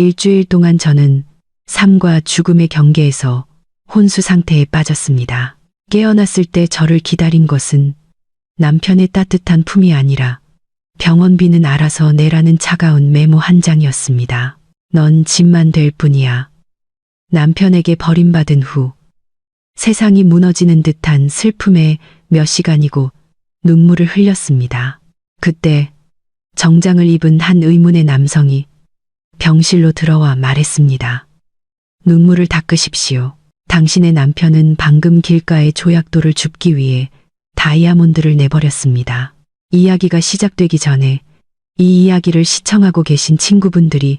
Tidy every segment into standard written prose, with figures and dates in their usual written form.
일주일 동안 저는 삶과 죽음의 경계에서 혼수 상태에 빠졌습니다. 깨어났을 때 저를 기다린 것은 남편의 따뜻한 품이 아니라 병원비는 알아서 내라는 차가운 메모 한 장이었습니다. 넌 집만 될 뿐이야. 남편에게 버림받은 후 세상이 무너지는 듯한 슬픔에 몇 시간이고 눈물을 흘렸습니다. 그때 정장을 입은 한 의문의 남성이 병실로 들어와 말했습니다. 눈물을 닦으십시오. 당신의 남편은 방금 길가의 조약돌을 줍기 위해 다이아몬드를 내버렸습니다. 이야기가 시작되기 전에 이 이야기를 시청하고 계신 친구분들이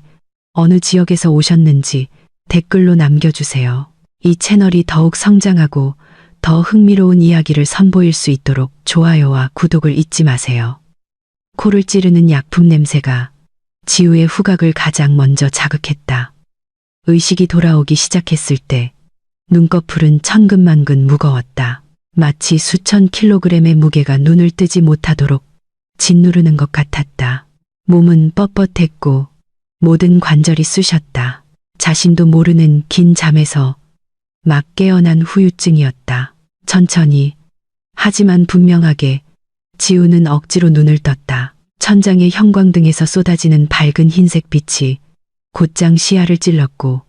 어느 지역에서 오셨는지 댓글로 남겨주세요. 이 채널이 더욱 성장하고 더 흥미로운 이야기를 선보일 수 있도록 좋아요와 구독을 잊지 마세요. 코를 찌르는 약품 냄새가 지우의 후각을 가장 먼저 자극했다. 의식이 돌아오기 시작했을 때 눈꺼풀은 천근만근 무거웠다. 마치 수천 킬로그램의 무게가 눈을 뜨지 못하도록 짓누르는 것 같았다. 몸은 뻣뻣했고 모든 관절이 쑤셨다. 자신도 모르는 긴 잠에서 막 깨어난 후유증이었다. 천천히 하지만 분명하게 지우는 억지로 눈을 떴다. 천장의 형광등에서 쏟아지는 밝은 흰색 빛이 곧장 시야를 찔렀고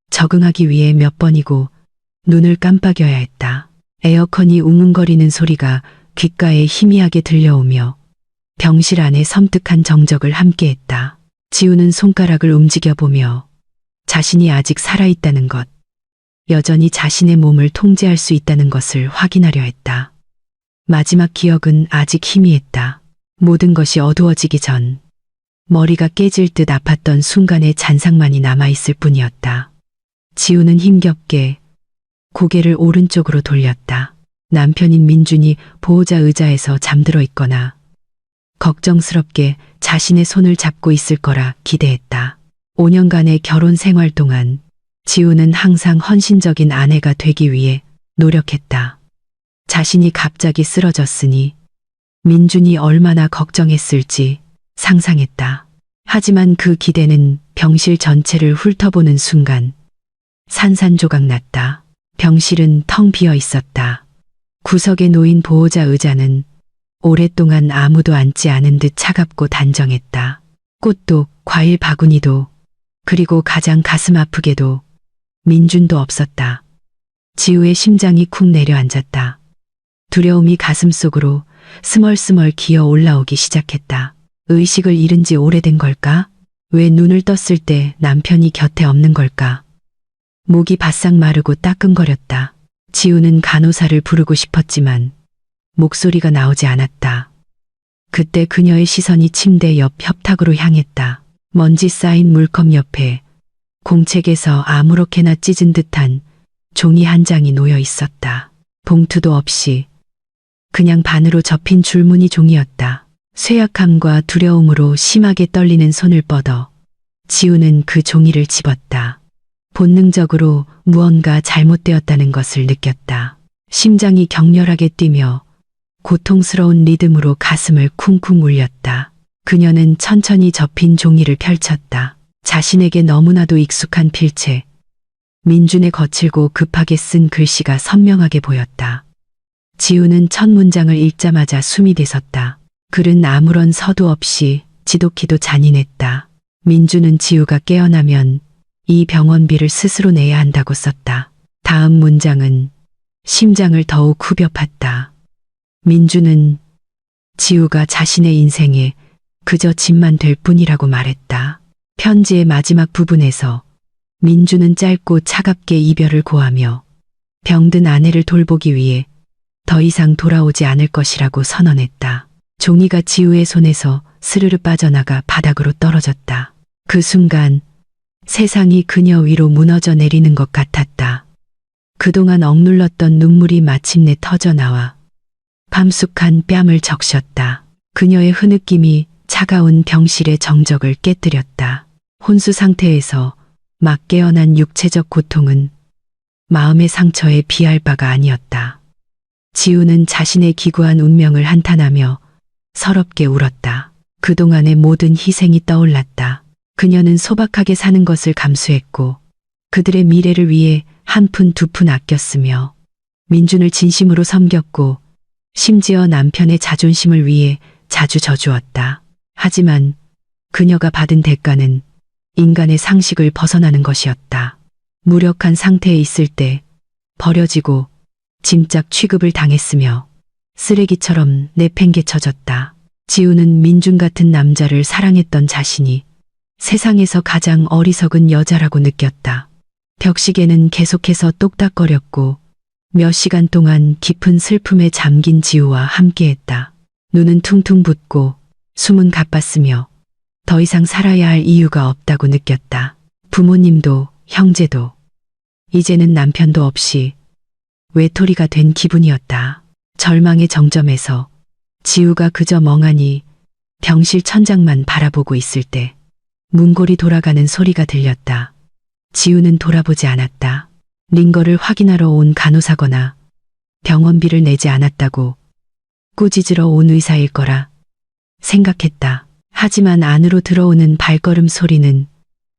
적응하기 위해 몇 번이고 눈을 깜빡여야 했다. 에어컨이 웅웅거리는 소리가 귓가에 희미하게 들려오며 병실 안에 섬뜩한 정적을 함께했다. 지우는 손가락을 움직여보며 자신이 아직 살아있다는 것, 여전히 자신의 몸을 통제할 수 있다는 것을 확인하려 했다. 마지막 기억은 아직 희미했다. 모든 것이 어두워지기 전 머리가 깨질 듯 아팠던 순간의 잔상만이 남아있을 뿐이었다. 지우는 힘겹게 고개를 오른쪽으로 돌렸다. 남편인 민준이 보호자 의자에서 잠들어 있거나 걱정스럽게 자신의 손을 잡고 있을 거라 기대했다. 5년간의 결혼 생활 동안 지우는 항상 헌신적인 아내가 되기 위해 노력했다. 자신이 갑자기 쓰러졌으니 민준이 얼마나 걱정했을지 상상했다. 하지만 그 기대는 병실 전체를 훑어보는 순간 산산조각 났다. 병실은 텅 비어 있었다. 구석에 놓인 보호자 의자는 오랫동안 아무도 앉지 않은 듯 차갑고 단정했다. 꽃도 과일 바구니도 그리고 가장 가슴 아프게도 민준도 없었다. 지우의 심장이 쿵 내려앉았다. 두려움이 가슴속으로 스멀스멀 기어 올라오기 시작했다. 의식을 잃은 지 오래된 걸까? 왜 눈을 떴을 때 남편이 곁에 없는 걸까? 목이 바싹 마르고 따끔거렸다. 지우는 간호사를 부르고 싶었지만 목소리가 나오지 않았다. 그때 그녀의 시선이 침대 옆 협탁으로 향했다. 먼지 쌓인 물컵 옆에 공책에서 아무렇게나 찢은 듯한 종이 한 장이 놓여 있었다. 봉투도 없이 그냥 반으로 접힌 줄무늬 종이였다. 쇠약함과 두려움으로 심하게 떨리는 손을 뻗어 지우는 그 종이를 집었다. 본능적으로 무언가 잘못되었다는 것을 느꼈다. 심장이 격렬하게 뛰며 고통스러운 리듬으로 가슴을 쿵쿵 울렸다. 그녀는 천천히 접힌 종이를 펼쳤다. 자신에게 너무나도 익숙한 필체, 민준의 거칠고 급하게 쓴 글씨가 선명하게 보였다. 지우는 첫 문장을 읽자마자 숨이 대섰다. 글은 아무런 서두 없이 지독히도 잔인했다. 민준은 지우가 깨어나면 이 병원비를 스스로 내야 한다고 썼다. 다음 문장은 심장을 더욱 후벼 팠다. 민준은 지우가 자신의 인생에 그저 짐만 될 뿐이라고 말했다. 편지의 마지막 부분에서 민준은 짧고 차갑게 이별을 고하며 병든 아내를 돌보기 위해 더 이상 돌아오지 않을 것이라고 선언했다. 종이가 지우의 손에서 스르르 빠져나가 바닥으로 떨어졌다. 그 순간 세상이 그녀 위로 무너져 내리는 것 같았다. 그동안 억눌렀던 눈물이 마침내 터져나와 밤숙한 뺨을 적셨다. 그녀의 흐느낌이 차가운 병실의 정적을 깨뜨렸다. 혼수 상태에서 막 깨어난 육체적 고통은 마음의 상처에 비할 바가 아니었다. 지우는 자신의 기구한 운명을 한탄하며 서럽게 울었다. 그동안의 모든 희생이 떠올랐다. 그녀는 소박하게 사는 것을 감수했고 그들의 미래를 위해 한 푼 두 푼 아꼈으며 민준을 진심으로 섬겼고 심지어 남편의 자존심을 위해 자주 져주었다. 하지만 그녀가 받은 대가는 인간의 상식을 벗어나는 것이었다. 무력한 상태에 있을 때 버려지고 짐짝 취급을 당했으며 쓰레기처럼 내팽개쳐졌다. 지우는 민준 같은 남자를 사랑했던 자신이 세상에서 가장 어리석은 여자라고 느꼈다. 벽시계는 계속해서 똑딱거렸고 몇 시간 동안 깊은 슬픔에 잠긴 지우와 함께했다. 눈은 퉁퉁 붓고 숨은 가빴으며 더 이상 살아야 할 이유가 없다고 느꼈다. 부모님도 형제도 이제는 남편도 없이 외톨이가 된 기분이었다. 절망의 정점에서 지우가 그저 멍하니 병실 천장만 바라보고 있을 때 문고리 돌아가는 소리가 들렸다. 지우는 돌아보지 않았다. 링거를 확인하러 온 간호사거나 병원비를 내지 않았다고 꾸짖으러 온 의사일 거라 생각했다. 하지만 안으로 들어오는 발걸음 소리는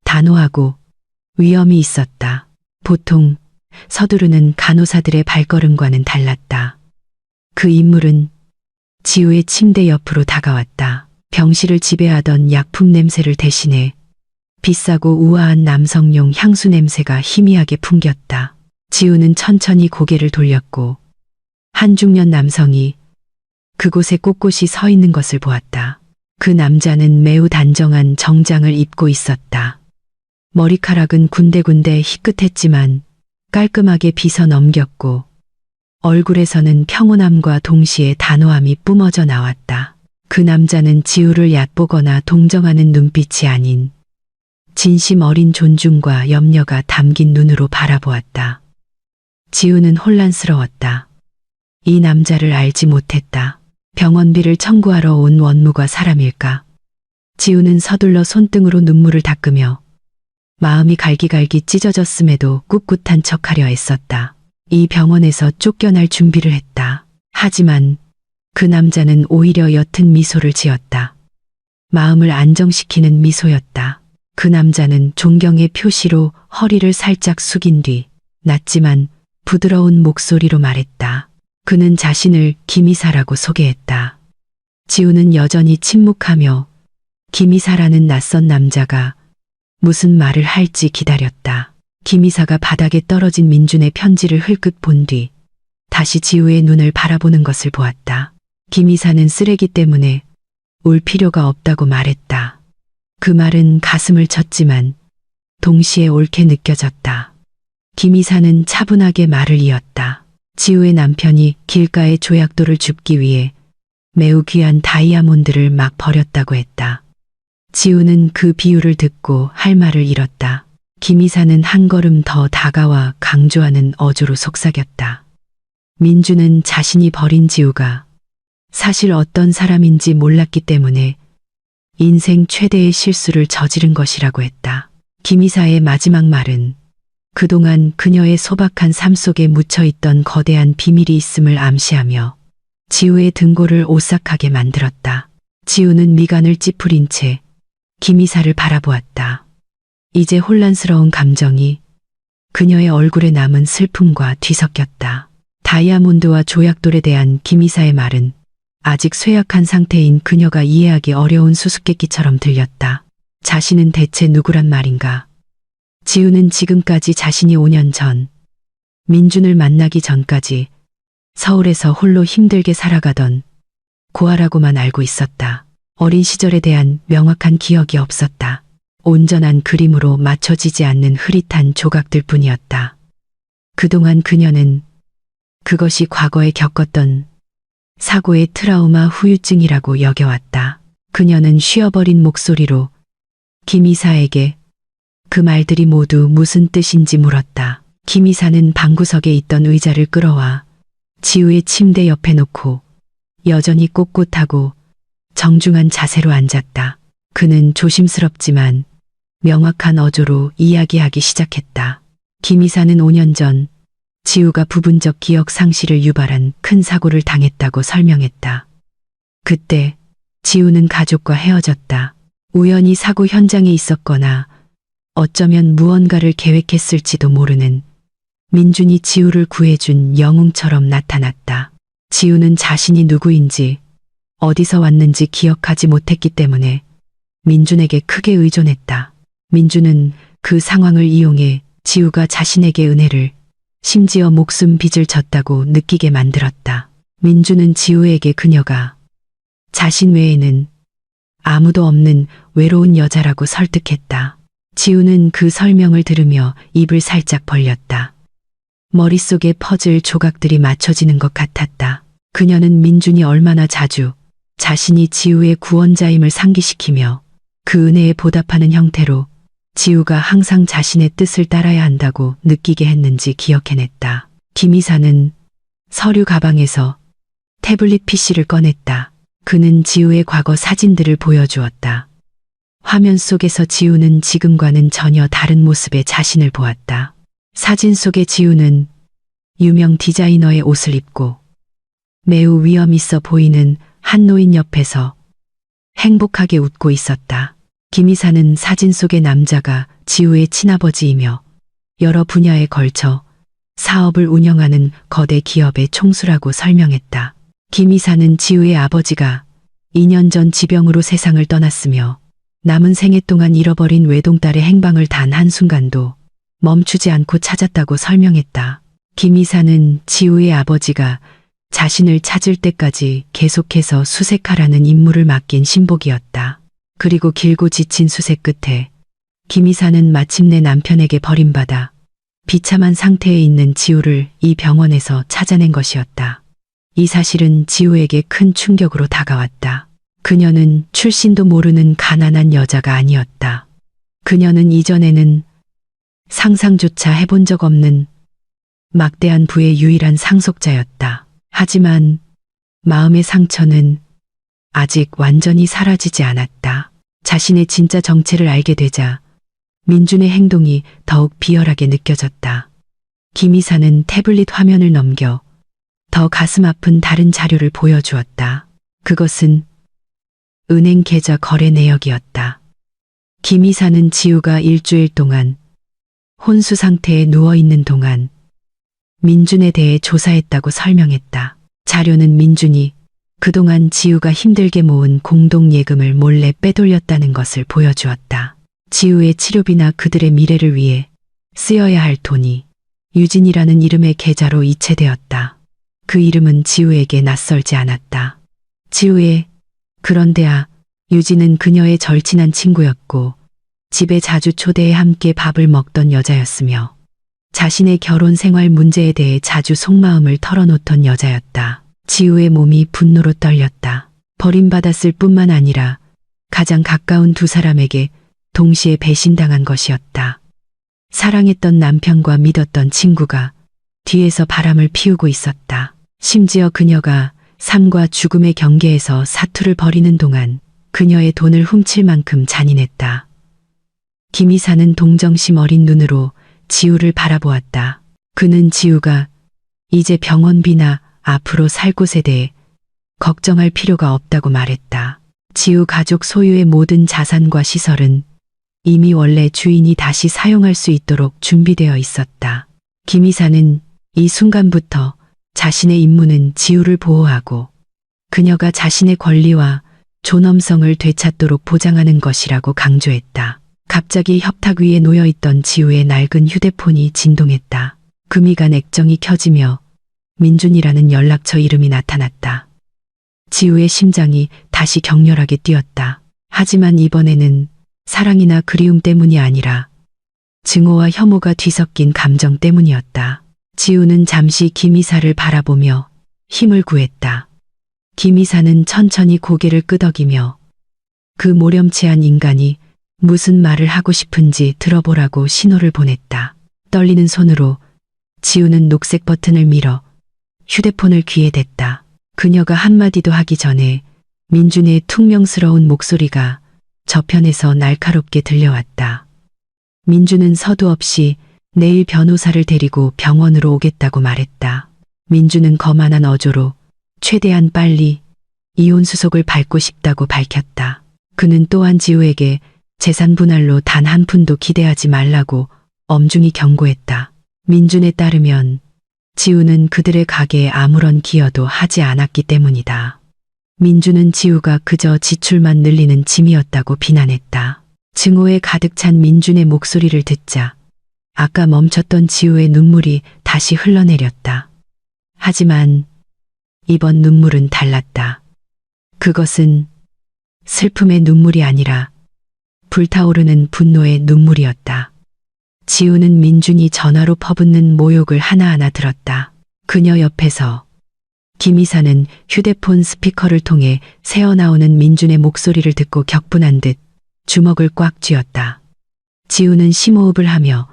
단호하고 위험이 있었다. 보통 서두르는 간호사들의 발걸음과는 달랐다. 그 인물은 지우의 침대 옆으로 다가왔다. 병실을 지배하던 약품 냄새를 대신해 비싸고 우아한 남성용 향수 냄새가 희미하게 풍겼다. 지우는 천천히 고개를 돌렸고 한 중년 남성이 그곳에 꼿꼿이 서 있는 것을 보았다. 그 남자는 매우 단정한 정장을 입고 있었다. 머리카락은 군데군데 희끗했지만 깔끔하게 빗어 넘겼고 얼굴에서는 평온함과 동시에 단호함이 뿜어져 나왔다. 그 남자는 지우를 얕보거나 동정하는 눈빛이 아닌 진심 어린 존중과 염려가 담긴 눈으로 바라보았다. 지우는 혼란스러웠다. 이 남자를 알지 못했다. 병원비를 청구하러 온 원무가 사람일까? 지우는 서둘러 손등으로 눈물을 닦으며 마음이 갈기갈기 찢어졌음에도 꿋꿋한 척하려 애썼다. 이 병원에서 쫓겨날 준비를 했다. 하지만 그 남자는 오히려 옅은 미소를 지었다. 마음을 안정시키는 미소였다. 그 남자는 존경의 표시로 허리를 살짝 숙인 뒤 낮지만 부드러운 목소리로 말했다. 그는 자신을 김이사라고 소개했다. 지우는 여전히 침묵하며 김이사라는 낯선 남자가 무슨 말을 할지 기다렸다. 김이사가 바닥에 떨어진 민준의 편지를 흘끗 본 뒤 다시 지우의 눈을 바라보는 것을 보았다. 김이사는 쓰레기 때문에 울 필요가 없다고 말했다. 그 말은 가슴을 쳤지만 동시에 옳게 느껴졌다. 김이사는 차분하게 말을 이었다. 지우의 남편이 길가의 조약돌을 줍기 위해 매우 귀한 다이아몬드를 막 버렸다고 했다. 지우는 그 비유를 듣고 할 말을 잃었다. 김이사는 한 걸음 더 다가와 강조하는 어조로 속삭였다. 민주는 자신이 버린 지우가 사실 어떤 사람인지 몰랐기 때문에 인생 최대의 실수를 저지른 것이라고 했다. 김이사의 마지막 말은 그동안 그녀의 소박한 삶 속에 묻혀있던 거대한 비밀이 있음을 암시하며 지우의 등골을 오싹하게 만들었다. 지우는 미간을 찌푸린 채 김이사를 바라보았다. 이제 혼란스러운 감정이 그녀의 얼굴에 남은 슬픔과 뒤섞였다. 다이아몬드와 조약돌에 대한 김이사의 말은 아직 쇠약한 상태인 그녀가 이해하기 어려운 수수께끼처럼 들렸다. 자신은 대체 누구란 말인가? 지우는 지금까지 자신이 5년 전 민준을 만나기 전까지 서울에서 홀로 힘들게 살아가던 고아라고만 알고 있었다. 어린 시절에 대한 명확한 기억이 없었다. 온전한 그림으로 맞춰지지 않는 흐릿한 조각들 뿐이었다. 그동안 그녀는 그것이 과거에 겪었던 사고의 트라우마 후유증이라고 여겨왔다. 그녀는 쉬어버린 목소리로 김이사에게 그 말들이 모두 무슨 뜻인지 물었다. 김이사는 방구석에 있던 의자를 끌어와 지우의 침대 옆에 놓고 여전히 꼿꼿하고 정중한 자세로 앉았다. 그는 조심스럽지만 명확한 어조로 이야기하기 시작했다. 김이사는 5년 전 지우가 부분적 기억 상실을 유발한 큰 사고를 당했다고 설명했다. 그때 지우는 가족과 헤어졌다. 우연히 사고 현장에 있었거나 어쩌면 무언가를 계획했을지도 모르는 민준이 지우를 구해준 영웅처럼 나타났다. 지우는 자신이 누구인지 어디서 왔는지 기억하지 못했기 때문에 민준에게 크게 의존했다. 민준은 그 상황을 이용해 지우가 자신에게 은혜를, 심지어 목숨 빚을 졌다고 느끼게 만들었다. 민준은 지우에게 그녀가 자신 외에는 아무도 없는 외로운 여자라고 설득했다. 지우는 그 설명을 들으며 입을 살짝 벌렸다. 머릿속에 퍼즐 조각들이 맞춰지는 것 같았다. 그녀는 민준이 얼마나 자주 자신이 지우의 구원자임을 상기시키며 그 은혜에 보답하는 형태로 지우가 항상 자신의 뜻을 따라야 한다고 느끼게 했는지 기억해냈다. 김 이사는 서류 가방에서 태블릿 PC를 꺼냈다. 그는 지우의 과거 사진들을 보여주었다. 화면 속에서 지우는 지금과는 전혀 다른 모습의 자신을 보았다. 사진 속의 지우는 유명 디자이너의 옷을 입고 매우 위험 있어 보이는 한 노인 옆에서 행복하게 웃고 있었다. 김 이사는 사진 속의 남자가 지우의 친아버지이며 여러 분야에 걸쳐 사업을 운영하는 거대 기업의 총수라고 설명했다. 김 이사는 지우의 아버지가 2년 전 지병으로 세상을 떠났으며 남은 생애 동안 잃어버린 외동딸의 행방을 단 한순간도 멈추지 않고 찾았다고 설명했다. 김 이사는 지우의 아버지가 자신을 찾을 때까지 계속해서 수색하라는 임무를 맡긴 신복이었다. 그리고 길고 지친 수색 끝에 김 이사는 마침내 남편에게 버림받아 비참한 상태에 있는 지우를 이 병원에서 찾아낸 것이었다. 이 사실은 지우에게 큰 충격으로 다가왔다. 그녀는 출신도 모르는 가난한 여자가 아니었다. 그녀는 이전에는 상상조차 해본 적 없는 막대한 부의 유일한 상속자였다. 하지만 마음의 상처는 아직 완전히 사라지지 않았다. 자신의 진짜 정체를 알게 되자 민준의 행동이 더욱 비열하게 느껴졌다. 김 이사는 태블릿 화면을 넘겨 더 가슴 아픈 다른 자료를 보여주었다. 그것은 은행 계좌 거래 내역이었다. 김 이사는 지우가 일주일 동안 혼수 상태에 누워있는 동안 민준에 대해 조사했다고 설명했다. 자료는 민준이 그동안 지우가 힘들게 모은 공동예금을 몰래 빼돌렸다는 것을 보여주었다. 지우의 치료비나 그들의 미래를 위해 쓰여야 할 돈이 유진이라는 이름의 계좌로 이체되었다. 그 이름은 지우에게 낯설지 않았다. 그런데야 유진은 그녀의 절친한 친구였고 집에 자주 초대해 함께 밥을 먹던 여자였으며 자신의 결혼 생활 문제에 대해 자주 속마음을 털어놓던 여자였다. 지우의 몸이 분노로 떨렸다. 버림받았을 뿐만 아니라 가장 가까운 두 사람에게 동시에 배신당한 것이었다. 사랑했던 남편과 믿었던 친구가 뒤에서 바람을 피우고 있었다. 심지어 그녀가 삶과 죽음의 경계에서 사투를 벌이는 동안 그녀의 돈을 훔칠 만큼 잔인했다. 김 이사는 동정심 어린 눈으로 지우를 바라보았다. 그는 지우가 이제 병원비나 앞으로 살 곳에 대해 걱정할 필요가 없다고 말했다. 지우 가족 소유의 모든 자산과 시설은 이미 원래 주인이 다시 사용할 수 있도록 준비되어 있었다. 김 이사는 이 순간부터 자신의 임무는 지우를 보호하고 그녀가 자신의 권리와 존엄성을 되찾도록 보장하는 것이라고 강조했다. 갑자기 협탁 위에 놓여있던 지우의 낡은 휴대폰이 진동했다. 금이간 액정이 켜지며 민준이라는 연락처 이름이 나타났다. 지우의 심장이 다시 격렬하게 뛰었다. 하지만 이번에는 사랑이나 그리움 때문이 아니라 증오와 혐오가 뒤섞인 감정 때문이었다. 지우는 잠시 김 이사를 바라보며 힘을 구했다. 김 이사는 천천히 고개를 끄덕이며 그 모렴치한 인간이 무슨 말을 하고 싶은지 들어보라고 신호를 보냈다. 떨리는 손으로 지우는 녹색 버튼을 밀어 휴대폰을 귀에 댔다. 그녀가 한마디도 하기 전에 민준의 퉁명스러운 목소리가 저편에서 날카롭게 들려왔다. 민준은 서두 없이 내일 변호사를 데리고 병원으로 오겠다고 말했다. 민준은 거만한 어조로 최대한 빨리 이혼 수속을 밟고 싶다고 밝혔다. 그는 또한 지우에게 재산 분할로 단 한 푼도 기대하지 말라고 엄중히 경고했다. 민준에 따르면 지우는 그들의 가게에 아무런 기여도 하지 않았기 때문이다. 민준은 지우가 그저 지출만 늘리는 짐이었다고 비난했다. 증오에 가득 찬 민준의 목소리를 듣자 아까 멈췄던 지우의 눈물이 다시 흘러내렸다. 하지만 이번 눈물은 달랐다. 그것은 슬픔의 눈물이 아니라 불타오르는 분노의 눈물이었다. 지우는 민준이 전화로 퍼붓는 모욕을 하나하나 들었다. 그녀 옆에서 김 이사는 휴대폰 스피커를 통해 새어나오는 민준의 목소리를 듣고 격분한 듯 주먹을 꽉 쥐었다. 지우는 심호흡을 하며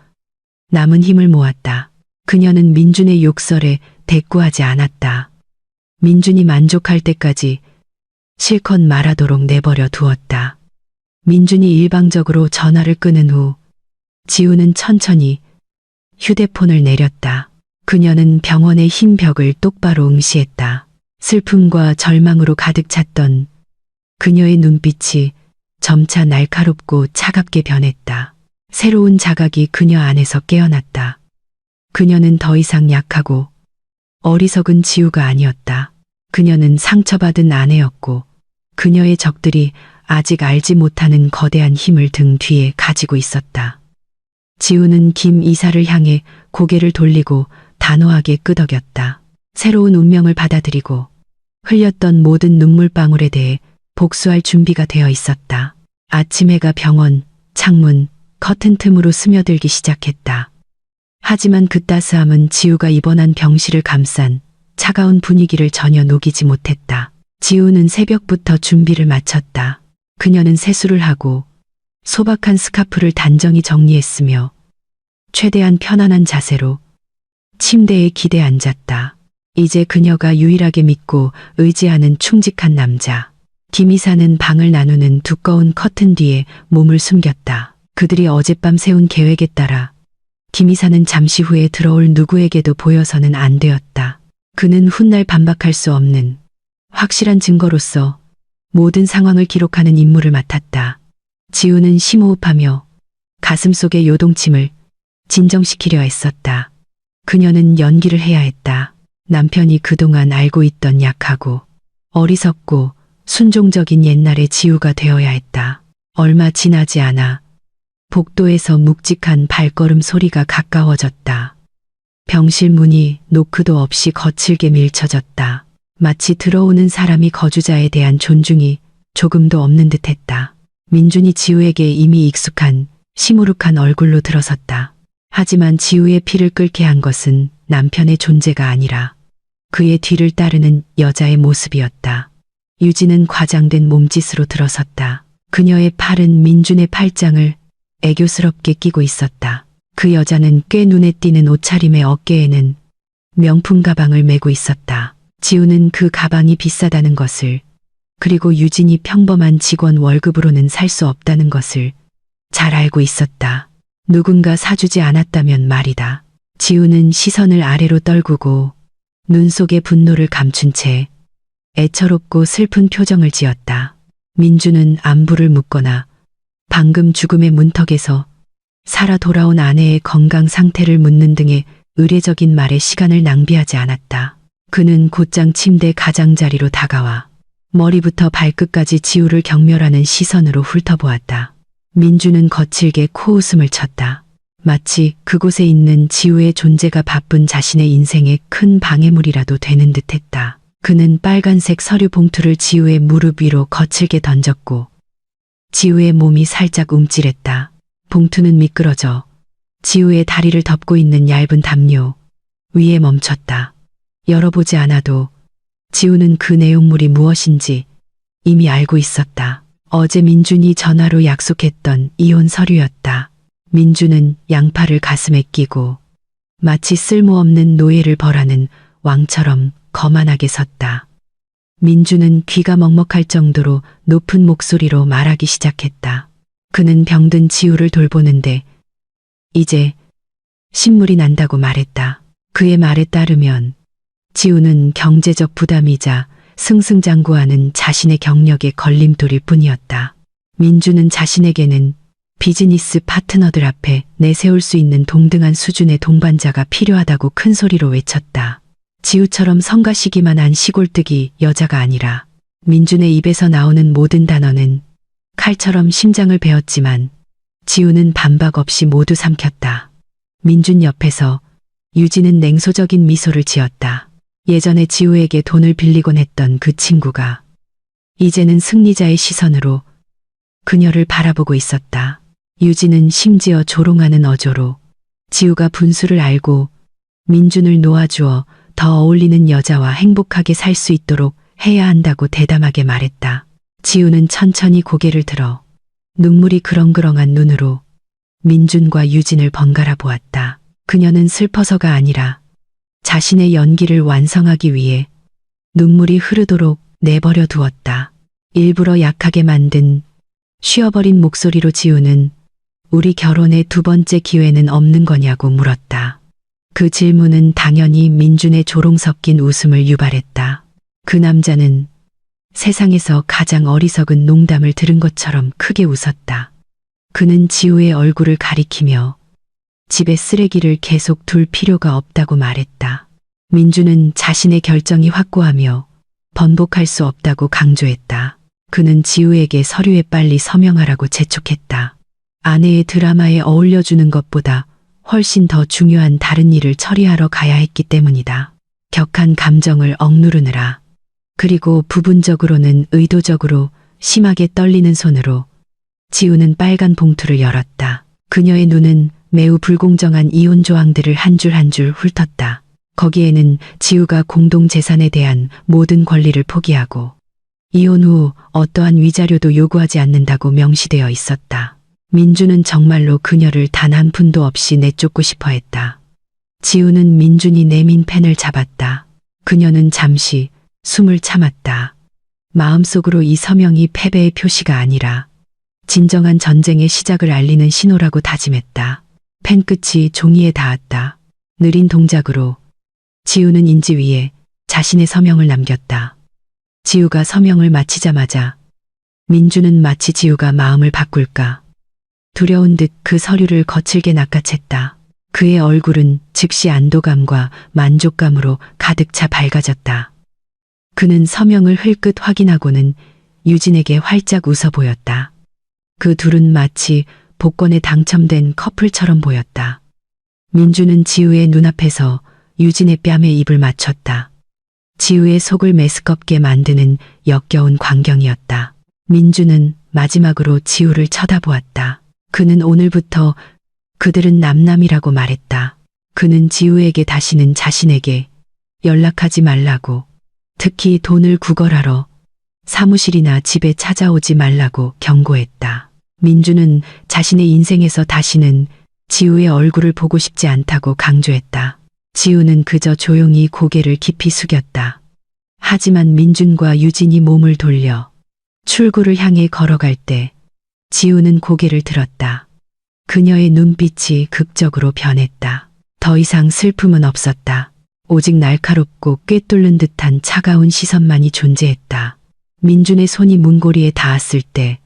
남은 힘을 모았다. 그녀는 민준의 욕설에 대꾸하지 않았다. 민준이 만족할 때까지 실컷 말하도록 내버려 두었다. 민준이 일방적으로 전화를 끊은 후 지우는 천천히 휴대폰을 내렸다. 그녀는 병원의 흰 벽을 똑바로 응시했다. 슬픔과 절망으로 가득 찼던 그녀의 눈빛이 점차 날카롭고 차갑게 변했다. 새로운 자각이 그녀 안에서 깨어났다. 그녀는 더 이상 약하고 어리석은 지우가 아니었다. 그녀는 상처받은 아내였고 그녀의 적들이 아직 알지 못하는 거대한 힘을 등 뒤에 가지고 있었다. 지우는 김 이사를 향해 고개를 돌리고 단호하게 끄덕였다. 새로운 운명을 받아들이고 흘렸던 모든 눈물방울에 대해 복수할 준비가 되어 있었다. 아침 해가 병원, 창문, 커튼 틈으로 스며들기 시작했다. 하지만 그 따스함은 지우가 입원한 병실을 감싼 차가운 분위기를 전혀 녹이지 못했다. 지우는 새벽부터 준비를 마쳤다. 그녀는 세수를 하고 소박한 스카프를 단정히 정리했으며 최대한 편안한 자세로 침대에 기대 앉았다. 이제 그녀가 유일하게 믿고 의지하는 충직한 남자. 김 이사는 방을 나누는 두꺼운 커튼 뒤에 몸을 숨겼다. 그들이 어젯밤 세운 계획에 따라 김 이사는 잠시 후에 들어올 누구에게도 보여서는 안 되었다. 그는 훗날 반박할 수 없는 확실한 증거로서 모든 상황을 기록하는 임무를 맡았다. 지우는 심호흡하며 가슴속의 요동침을 진정시키려 애썼다. 그녀는 연기를 해야 했다. 남편이 그동안 알고 있던 약하고 어리석고 순종적인 옛날의 지우가 되어야 했다. 얼마 지나지 않아 복도에서 묵직한 발걸음 소리가 가까워졌다. 병실 문이 노크도 없이 거칠게 밀쳐졌다. 마치 들어오는 사람이 거주자에 대한 존중이 조금도 없는 듯했다. 민준이 지우에게 이미 익숙한 시무룩한 얼굴로 들어섰다. 하지만 지우의 피를 끓게 한 것은 남편의 존재가 아니라 그의 뒤를 따르는 여자의 모습이었다. 유진은 과장된 몸짓으로 들어섰다. 그녀의 팔은 민준의 팔짱을 애교스럽게 끼고 있었다. 그 여자는 꽤 눈에 띄는 옷차림의 어깨에는 명품 가방을 메고 있었다. 지우는 그 가방이 비싸다는 것을, 그리고 유진이 평범한 직원 월급으로는 살 수 없다는 것을 잘 알고 있었다. 누군가 사주지 않았다면 말이다. 지우는 시선을 아래로 떨구고 눈 속의 분노를 감춘 채 애처롭고 슬픈 표정을 지었다. 민주는 안부를 묻거나 방금 죽음의 문턱에서 살아 돌아온 아내의 건강 상태를 묻는 등의 의례적인 말에 시간을 낭비하지 않았다. 그는 곧장 침대 가장자리로 다가와 머리부터 발끝까지 지우를 경멸하는 시선으로 훑어보았다. 민주는 거칠게 코웃음을 쳤다. 마치 그곳에 있는 지우의 존재가 바쁜 자신의 인생에 큰 방해물이라도 되는 듯했다. 그는 빨간색 서류 봉투를 지우의 무릎 위로 거칠게 던졌고 지우의 몸이 살짝 움찔했다. 봉투는 미끄러져 지우의 다리를 덮고 있는 얇은 담요 위에 멈췄다. 열어보지 않아도 지우는 그 내용물이 무엇인지 이미 알고 있었다. 어제 민준이 전화로 약속했던 이혼 서류였다. 민준은 양팔을 가슴에 끼고 마치 쓸모없는 노예를 벌하는 왕처럼 거만하게 섰다. 민준은 귀가 먹먹할 정도로 높은 목소리로 말하기 시작했다. 그는 병든 지우를 돌보는데 이제 신물이 난다고 말했다. 그의 말에 따르면 지우는 경제적 부담이자 승승장구하는 자신의 경력의 걸림돌일 뿐이었다. 민주는 자신에게는 비즈니스 파트너들 앞에 내세울 수 있는 동등한 수준의 동반자가 필요하다고 큰 소리로 외쳤다. 지우처럼 성가시기만 한 시골뜨기 여자가 아니라 민준의 입에서 나오는 모든 단어는 칼처럼 심장을 베었지만 지우는 반박 없이 모두 삼켰다. 민준 옆에서 유진은 냉소적인 미소를 지었다. 예전에 지우에게 돈을 빌리곤 했던 그 친구가 이제는 승리자의 시선으로 그녀를 바라보고 있었다. 유진은 심지어 조롱하는 어조로 지우가 분수를 알고 민준을 놓아주어 더 어울리는 여자와 행복하게 살 수 있도록 해야 한다고 대담하게 말했다. 지우는 천천히 고개를 들어 눈물이 그렁그렁한 눈으로 민준과 유진을 번갈아 보았다. 그녀는 슬퍼서가 아니라 자신의 연기를 완성하기 위해 눈물이 흐르도록 내버려 두었다. 일부러 약하게 만든 쉬어버린 목소리로 지우는 우리 결혼의 두 번째 기회는 없는 거냐고 물었다. 그 질문은 당연히 민준의 조롱 섞인 웃음을 유발했다. 그 남자는 세상에서 가장 어리석은 농담을 들은 것처럼 크게 웃었다. 그는 지우의 얼굴을 가리키며 집에 쓰레기를 계속 둘 필요가 없다고 말했다. 민준은 자신의 결정이 확고하며 번복할 수 없다고 강조했다. 그는 지우에게 서류에 빨리 서명하라고 재촉했다. 아내의 드라마에 어울려주는 것보다 훨씬 더 중요한 다른 일을 처리하러 가야 했기 때문이다. 격한 감정을 억누르느라, 그리고 부분적으로는 의도적으로 심하게 떨리는 손으로 지우는 빨간 봉투를 열었다. 그녀의 눈은 매우 불공정한 이혼 조항들을 한 줄 한 줄 훑었다. 거기에는 지우가 공동재산에 대한 모든 권리를 포기하고 이혼 후 어떠한 위자료도 요구하지 않는다고 명시되어 있었다. 민준은 정말로 그녀를 단 한 푼도 없이 내쫓고 싶어 했다. 지우는 민준이 내민 펜을 잡았다. 그녀는 잠시 숨을 참았다. 마음속으로 이 서명이 패배의 표시가 아니라 진정한 전쟁의 시작을 알리는 신호라고 다짐했다. 펜 끝이 종이에 닿았다. 느린 동작으로 지우는 인지 위에 자신의 서명을 남겼다. 지우가 서명을 마치자마자 민준은 마치 지우가 마음을 바꿀까 두려운 듯 그 서류를 거칠게 낚아챘다. 그의 얼굴은 즉시 안도감과 만족감으로 가득 차 밝아졌다. 그는 서명을 흘끗 확인하고는 유진에게 활짝 웃어 보였다. 그 둘은 마치 복권에 당첨된 커플처럼 보였다. 민준은 지우의 눈앞에서 유진의 뺨에 입을 맞췄다. 지우의 속을 메스껍게 만드는 역겨운 광경이었다. 민준은 마지막으로 지우를 쳐다보았다. 그는 오늘부터 그들은 남남이라고 말했다. 그는 지우에게 다시는 자신에게 연락하지 말라고, 특히 돈을 구걸하러 사무실이나 집에 찾아오지 말라고 경고했다. 민준은 자신의 인생에서 다시는 지우의 얼굴을 보고 싶지 않다고 강조했다. 지우는 그저 조용히 고개를 깊이 숙였다. 하지만 민준과 유진이 몸을 돌려 출구를 향해 걸어갈 때 지우는 고개를 들었다. 그녀의 눈빛이 극적으로 변했다. 더 이상 슬픔은 없었다. 오직 날카롭고 꿰뚫는 듯한 차가운 시선만이 존재했다. 민준의 손이 문고리에 닿았을 때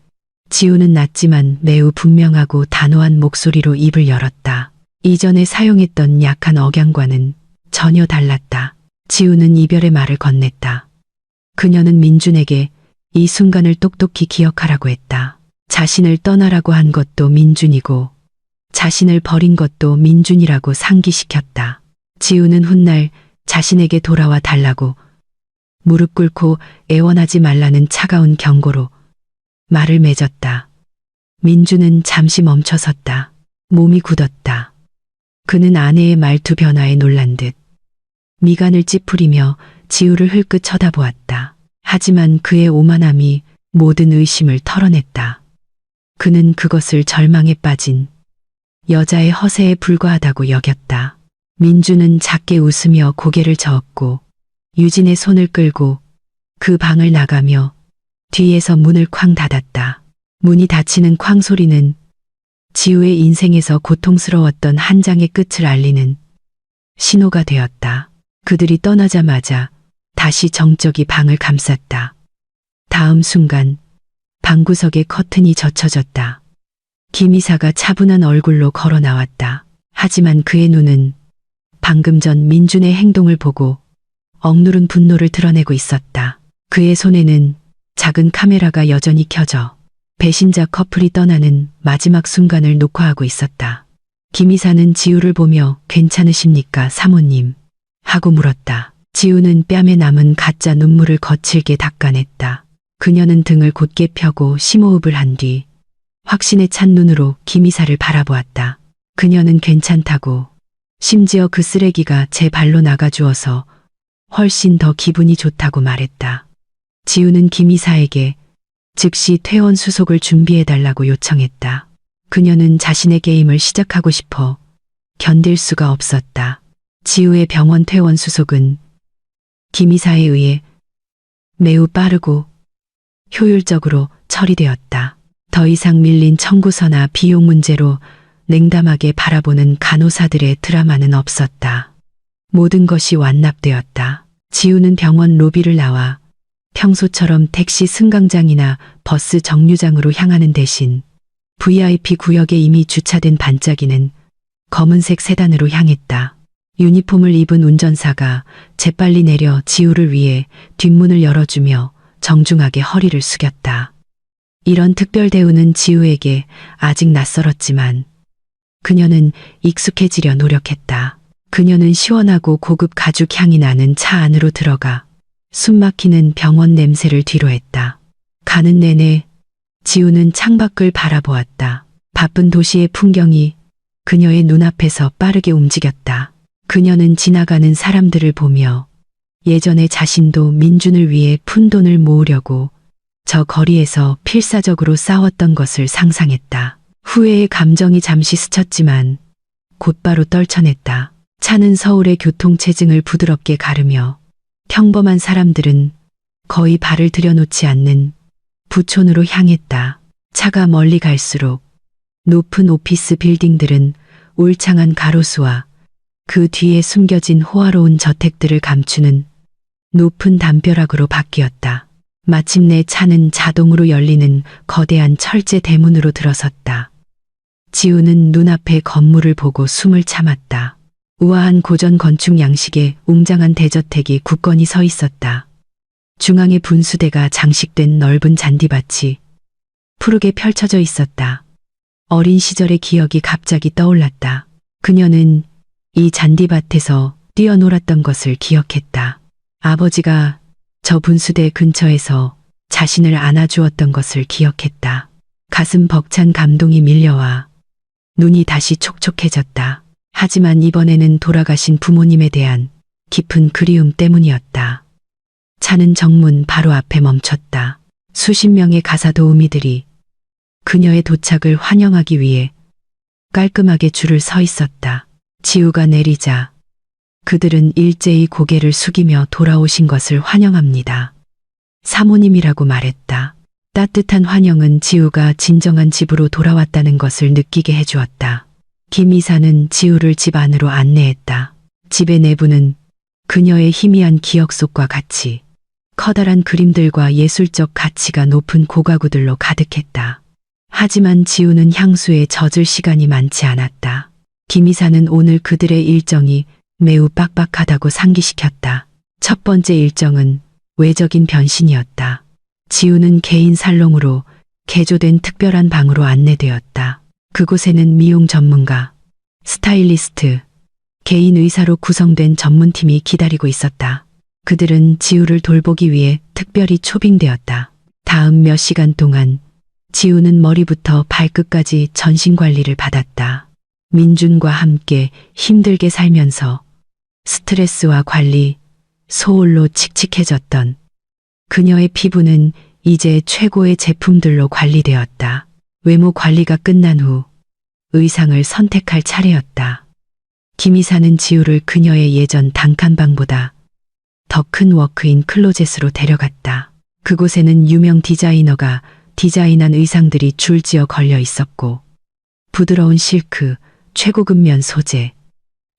지우는 낮지만 매우 분명하고 단호한 목소리로 입을 열었다. 이전에 사용했던 약한 억양과는 전혀 달랐다. 지우는 이별의 말을 건넸다. 그녀는 민준에게 이 순간을 똑똑히 기억하라고 했다. 자신을 떠나라고 한 것도 민준이고 자신을 버린 것도 민준이라고 상기시켰다. 지우는 훗날 자신에게 돌아와 달라고 무릎 꿇고 애원하지 말라는 차가운 경고로 말을 맺었다. 민준은 잠시 멈춰섰다. 몸이 굳었다. 그는 아내의 말투 변화에 놀란 듯 미간을 찌푸리며 지우를 흘끗 쳐다보았다. 하지만 그의 오만함이 모든 의심을 털어냈다. 그는 그것을 절망에 빠진 여자의 허세에 불과하다고 여겼다. 민주는 작게 웃으며 고개를 저었고 유진의 손을 끌고 그 방을 나가며 뒤에서 문을 쾅 닫았다. 문이 닫히는 쾅 소리는 지우의 인생에서 고통스러웠던 한 장의 끝을 알리는 신호가 되었다. 그들이 떠나자마자 다시 정적이 방을 감쌌다. 다음 순간 방구석에 커튼이 젖혀졌다. 김 이사가 차분한 얼굴로 걸어 나왔다. 하지만 그의 눈은 방금 전 민준의 행동을 보고 억누른 분노를 드러내고 있었다. 그의 손에는 작은 카메라가 여전히 켜져 배신자 커플이 떠나는 마지막 순간을 녹화하고 있었다. 김 이사는 지우를 보며 괜찮으십니까, 사모님? 하고 물었다. 지우는 뺨에 남은 가짜 눈물을 거칠게 닦아냈다. 그녀는 등을 곧게 펴고 심호흡을 한 뒤 확신에 찬 눈으로 김 이사를 바라보았다. 그녀는 괜찮다고, 심지어 그 쓰레기가 제 발로 나가주어서 훨씬 더 기분이 좋다고 말했다. 지우는 김 이사에게 즉시 퇴원 수속을 준비해달라고 요청했다. 그녀는 자신의 게임을 시작하고 싶어 견딜 수가 없었다. 지우의 병원 퇴원 수속은 김 이사에 의해 매우 빠르고 효율적으로 처리되었다. 더 이상 밀린 청구서나 비용 문제로 냉담하게 바라보는 간호사들의 드라마는 없었다. 모든 것이 완납되었다. 지우는 병원 로비를 나와 평소처럼 택시 승강장이나 버스 정류장으로 향하는 대신 VIP 구역에 이미 주차된 반짝이는 검은색 세단으로 향했다. 유니폼을 입은 운전사가 재빨리 내려 지우를 위해 뒷문을 열어주며 정중하게 허리를 숙였다. 이런 특별 대우는 지우에게 아직 낯설었지만 그녀는 익숙해지려 노력했다. 그녀는 시원하고 고급 가죽 향이 나는 차 안으로 들어가 숨막히는 병원 냄새를 뒤로했다. 가는 내내 지우는 창밖을 바라보았다. 바쁜 도시의 풍경이 그녀의 눈앞에서 빠르게 움직였다. 그녀는 지나가는 사람들을 보며 예전에 자신도 민준을 위해 푼돈을 모으려고 저 거리에서 필사적으로 싸웠던 것을 상상했다. 후회의 감정이 잠시 스쳤지만 곧바로 떨쳐냈다. 차는 서울의 교통체증을 부드럽게 가르며 평범한 사람들은 거의 발을 들여놓지 않는 부촌으로 향했다. 차가 멀리 갈수록 높은 오피스 빌딩들은 울창한 가로수와 그 뒤에 숨겨진 호화로운 저택들을 감추는 높은 담벼락으로 바뀌었다. 마침내 차는 자동으로 열리는 거대한 철제 대문으로 들어섰다. 지우는 눈앞의 건물을 보고 숨을 참았다. 우아한 고전 건축 양식의 웅장한 대저택이 굳건히 서 있었다. 중앙에 분수대가 장식된 넓은 잔디밭이 푸르게 펼쳐져 있었다. 어린 시절의 기억이 갑자기 떠올랐다. 그녀는 이 잔디밭에서 뛰어놀았던 것을 기억했다. 아버지가 저 분수대 근처에서 자신을 안아주었던 것을 기억했다. 가슴 벅찬 감동이 밀려와 눈이 다시 촉촉해졌다. 하지만 이번에는 돌아가신 부모님에 대한 깊은 그리움 때문이었다. 차는 정문 바로 앞에 멈췄다. 수십 명의 가사 도우미들이 그녀의 도착을 환영하기 위해 깔끔하게 줄을 서 있었다. 지우가 내리자 그들은 일제히 고개를 숙이며 돌아오신 것을 환영합니다. 사모님이라고 말했다. 따뜻한 환영은 지우가 진정한 집으로 돌아왔다는 것을 느끼게 해주었다. 김 이사는 지우를 집 안으로 안내했다. 집의 내부는 그녀의 희미한 기억 속과 같이 커다란 그림들과 예술적 가치가 높은 고가구들로 가득했다. 하지만 지우는 향수에 젖을 시간이 많지 않았다. 김 이사는 오늘 그들의 일정이 매우 빡빡하다고 상기시켰다. 첫 번째 일정은 외적인 변신이었다. 지우는 개인 살롱으로 개조된 특별한 방으로 안내되었다. 그곳에는 미용 전문가, 스타일리스트, 개인 의사로 구성된 전문팀이 기다리고 있었다. 그들은 지우를 돌보기 위해 특별히 초빙되었다. 다음 몇 시간 동안 지우는 머리부터 발끝까지 전신 관리를 받았다. 민준과 함께 힘들게 살면서 스트레스와 관리, 소홀로 칙칙해졌던 그녀의 피부는 이제 최고의 제품들로 관리되었다. 외모 관리가 끝난 후 의상을 선택할 차례였다. 김 이사는 지우를 그녀의 예전 단칸방보다 더 큰 워크인 클로젯으로 데려갔다. 그곳에는 유명 디자이너가 디자인한 의상들이 줄지어 걸려 있었고 부드러운 실크, 최고급 면 소재,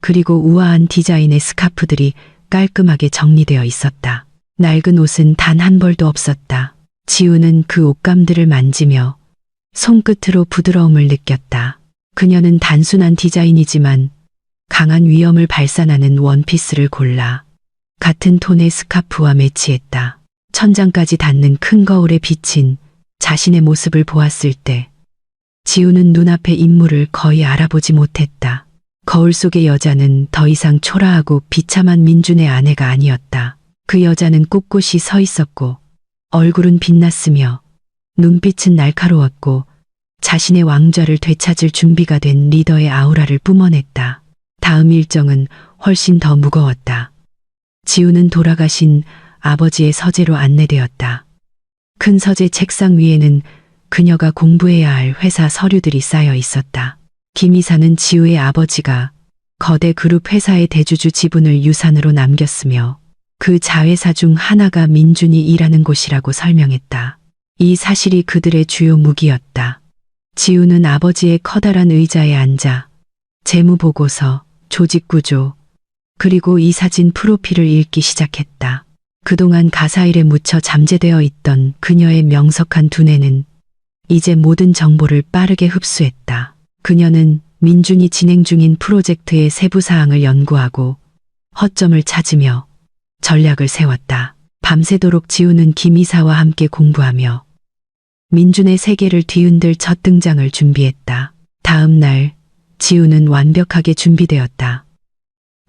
그리고 우아한 디자인의 스카프들이 깔끔하게 정리되어 있었다. 낡은 옷은 단 한 벌도 없었다. 지우는 그 옷감들을 만지며 손끝으로 부드러움을 느꼈다. 그녀는 단순한 디자인이지만 강한 위엄을 발산하는 원피스를 골라 같은 톤의 스카프와 매치했다. 천장까지 닿는 큰 거울에 비친 자신의 모습을 보았을 때 지우는 눈앞의 인물을 거의 알아보지 못했다. 거울 속의 여자는 더 이상 초라하고 비참한 민준의 아내가 아니었다. 그 여자는 꼿꼿이 서 있었고 얼굴은 빛났으며 눈빛은 날카로웠고 자신의 왕좌를 되찾을 준비가 된 리더의 아우라를 뿜어냈다. 다음 일정은 훨씬 더 무거웠다. 지우는 돌아가신 아버지의 서재로 안내되었다. 큰 서재 책상 위에는 그녀가 공부해야 할 회사 서류들이 쌓여 있었다. 김 이사는 지우의 아버지가 거대 그룹 회사의 대주주 지분을 유산으로 남겼으며 그 자회사 중 하나가 민준이 일하는 곳이라고 설명했다. 이 사실이 그들의 주요 무기였다. 지우는 아버지의 커다란 의자에 앉아 재무보고서, 조직구조, 그리고 이사진 프로필을 읽기 시작했다. 그동안 가사일에 묻혀 잠재되어 있던 그녀의 명석한 두뇌는 이제 모든 정보를 빠르게 흡수했다. 그녀는 민준이 진행 중인 프로젝트의 세부 사항을 연구하고 허점을 찾으며 전략을 세웠다. 밤새도록 지우는 김 이사와 함께 공부하며 민준의 세계를 뒤흔들 첫 등장을 준비했다. 다음 날 지우는 완벽하게 준비되었다.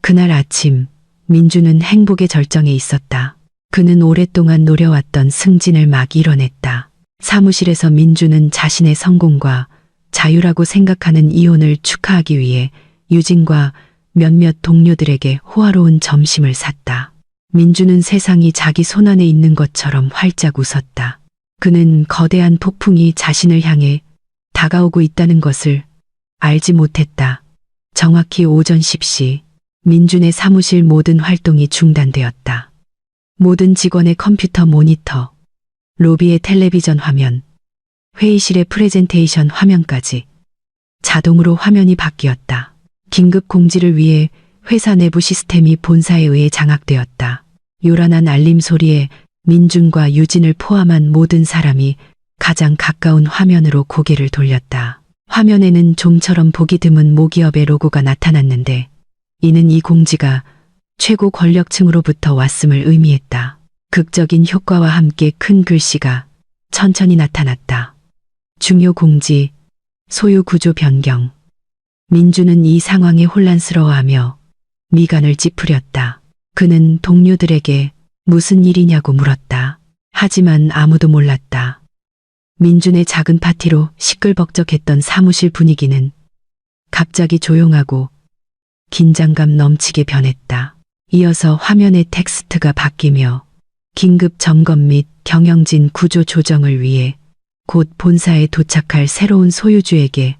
그날 아침 민준은 행복의 절정에 있었다. 그는 오랫동안 노려왔던 승진을 막 이뤄냈다. 사무실에서 민준은 자신의 성공과 자유라고 생각하는 이혼을 축하하기 위해 유진과 몇몇 동료들에게 호화로운 점심을 샀다. 민준은 세상이 자기 손안에 있는 것처럼 활짝 웃었다. 그는 거대한 폭풍이 자신을 향해 다가오고 있다는 것을 알지 못했다. 정확히 오전 10시 민준의 사무실 모든 활동이 중단되었다. 모든 직원의 컴퓨터 모니터, 로비의 텔레비전 화면, 회의실의 프레젠테이션 화면까지 자동으로 화면이 바뀌었다. 긴급 공지를 위해 회사 내부 시스템이 본사에 의해 장악되었다. 요란한 알림 소리에 민준과 유진을 포함한 모든 사람이 가장 가까운 화면으로 고개를 돌렸다. 화면에는 좀처럼 보기 드문 모기업의 로고가 나타났는데 이는 이 공지가 최고 권력층으로부터 왔음을 의미했다. 극적인 효과와 함께 큰 글씨가 천천히 나타났다. 중요 공지, 소유 구조 변경. 민준은 이 상황에 혼란스러워하며 미간을 찌푸렸다. 그는 동료들에게 무슨 일이냐고 물었다. 하지만 아무도 몰랐다. 민준의 작은 파티로 시끌벅적했던 사무실 분위기는 갑자기 조용하고 긴장감 넘치게 변했다. 이어서 화면의 텍스트가 바뀌며 긴급 점검 및 경영진 구조 조정을 위해 곧 본사에 도착할 새로운 소유주에게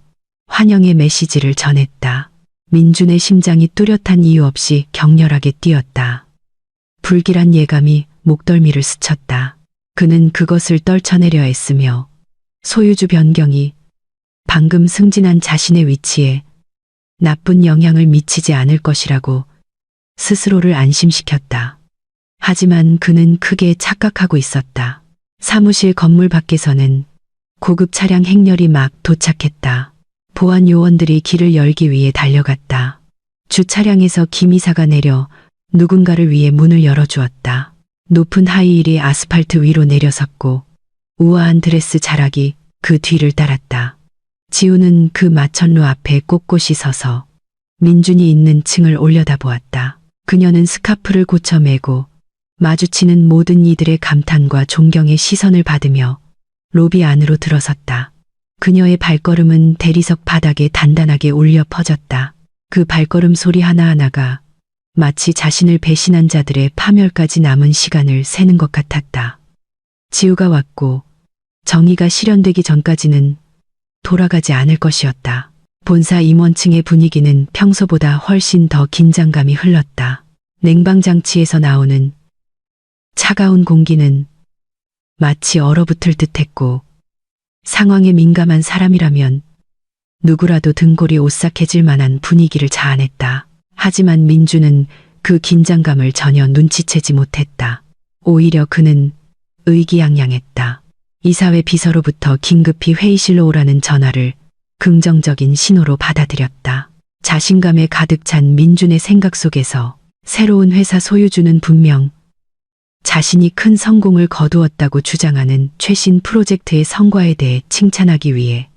환영의 메시지를 전했다. 민준의 심장이 뚜렷한 이유 없이 격렬하게 뛰었다. 불길한 예감이 목덜미를 스쳤다. 그는 그것을 떨쳐내려 했으며 소유주 변경이 방금 승진한 자신의 위치에 나쁜 영향을 미치지 않을 것이라고 스스로를 안심시켰다. 하지만 그는 크게 착각하고 있었다. 사무실 건물 밖에서는 고급 차량 행렬이 막 도착했다. 보안 요원들이 길을 열기 위해 달려갔다. 주차량에서 김 이사가 내려 누군가를 위해 문을 열어주었다. 높은 하이힐이 아스팔트 위로 내려섰고 우아한 드레스 자락이 그 뒤를 따랐다. 지우는 그 마천루 앞에 꼿꼿이 서서 민준이 있는 층을 올려다보았다. 그녀는 스카프를 고쳐 매고 마주치는 모든 이들의 감탄과 존경의 시선을 받으며 로비 안으로 들어섰다. 그녀의 발걸음은 대리석 바닥에 단단하게 울려 퍼졌다. 그 발걸음 소리 하나하나가 마치 자신을 배신한 자들의 파멸까지 남은 시간을 세는 것 같았다. 지우가 왔고 정의가 실현되기 전까지는 돌아가지 않을 것이었다. 본사 임원층의 분위기는 평소보다 훨씬 더 긴장감이 흘렀다. 냉방장치에서 나오는 차가운 공기는 마치 얼어붙을 듯했고 상황에 민감한 사람이라면 누구라도 등골이 오싹해질 만한 분위기를 자아냈다. 하지만 민주는 그 긴장감을 전혀 눈치채지 못했다. 오히려 그는 의기양양했다. 이사회 비서로부터 긴급히 회의실로 오라는 전화를 긍정적인 신호로 받아들였다. 자신감에 가득 찬 민준의 생각 속에서 새로운 회사 소유주는 분명 자신이 큰 성공을 거두었다고 주장하는 최신 프로젝트의 성과에 대해 칭찬하기 위해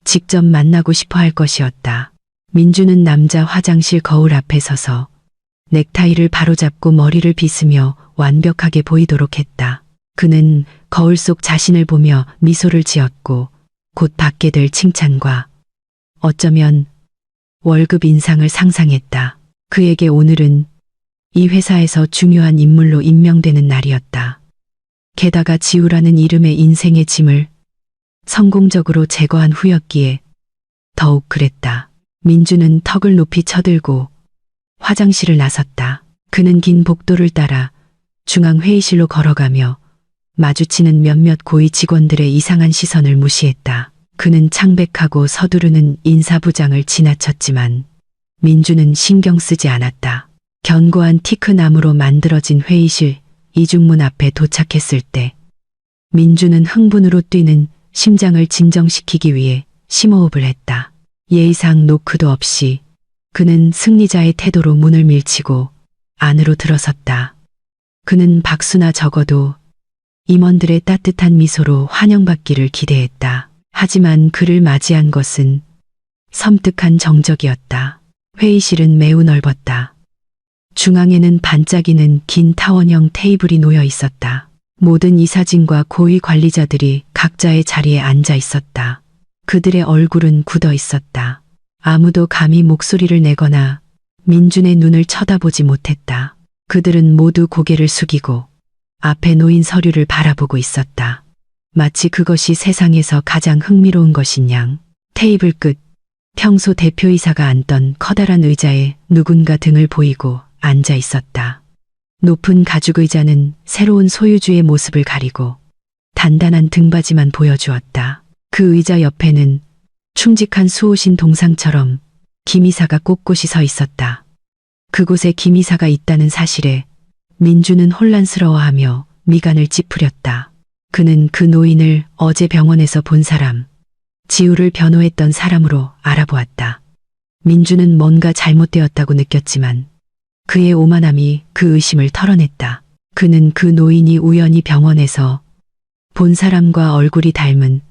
직접 만나고 싶어 할 것이었다. 민주는 남자 화장실 거울 앞에 서서 넥타이를 바로잡고 머리를 빗으며 완벽하게 보이도록 했다. 그는 거울 속 자신을 보며 미소를 지었고 곧 받게 될 칭찬과 어쩌면 월급 인상을 상상했다. 그에게 오늘은 이 회사에서 중요한 인물로 임명되는 날이었다. 게다가 지우라는 이름의 인생의 짐을 성공적으로 제거한 후였기에 더욱 그랬다. 민주는 턱을 높이 쳐들고 화장실을 나섰다. 그는 긴 복도를 따라 중앙회의실로 걸어가며 마주치는 몇몇 고위 직원들의 이상한 시선을 무시했다. 그는 창백하고 서두르는 인사부장을 지나쳤지만 민주는 신경 쓰지 않았다. 견고한 티크 나무로 만들어진 회의실 이중문 앞에 도착했을 때 민주는 흥분으로 뛰는 심장을 진정시키기 위해 심호흡을 했다. 예의상 노크도 없이 그는 승리자의 태도로 문을 밀치고 안으로 들어섰다. 그는 박수나 적어도 임원들의 따뜻한 미소로 환영받기를 기대했다. 하지만 그를 맞이한 것은 섬뜩한 정적이었다. 회의실은 매우 넓었다. 중앙에는 반짝이는 긴 타원형 테이블이 놓여 있었다. 모든 이사진과 고위 관리자들이 각자의 자리에 앉아 있었다. 그들의 얼굴은 굳어 있었다. 아무도 감히 목소리를 내거나 민준의 눈을 쳐다보지 못했다. 그들은 모두 고개를 숙이고 앞에 놓인 서류를 바라보고 있었다. 마치 그것이 세상에서 가장 흥미로운 것인 양. 테이블 끝 평소 대표이사가 앉던 커다란 의자에 누군가 등을 보이고 앉아 있었다. 높은 가죽 의자는 새로운 소유주의 모습을 가리고 단단한 등받이만 보여주었다. 그 의자 옆에는 충직한 수호신 동상처럼 김이사가 꼿꼿이 서 있었다. 그곳에 김이사가 있다는 사실에 민주는 혼란스러워하며 미간을 찌푸렸다. 그는 그 노인을 어제 병원에서 본 사람, 지우를 변호했던 사람으로 알아보았다. 민주는 뭔가 잘못되었다고 느꼈지만 그의 오만함이 그 의심을 털어냈다. 그는 그 노인이 우연히 병원에서 본 사람과 얼굴이 닮은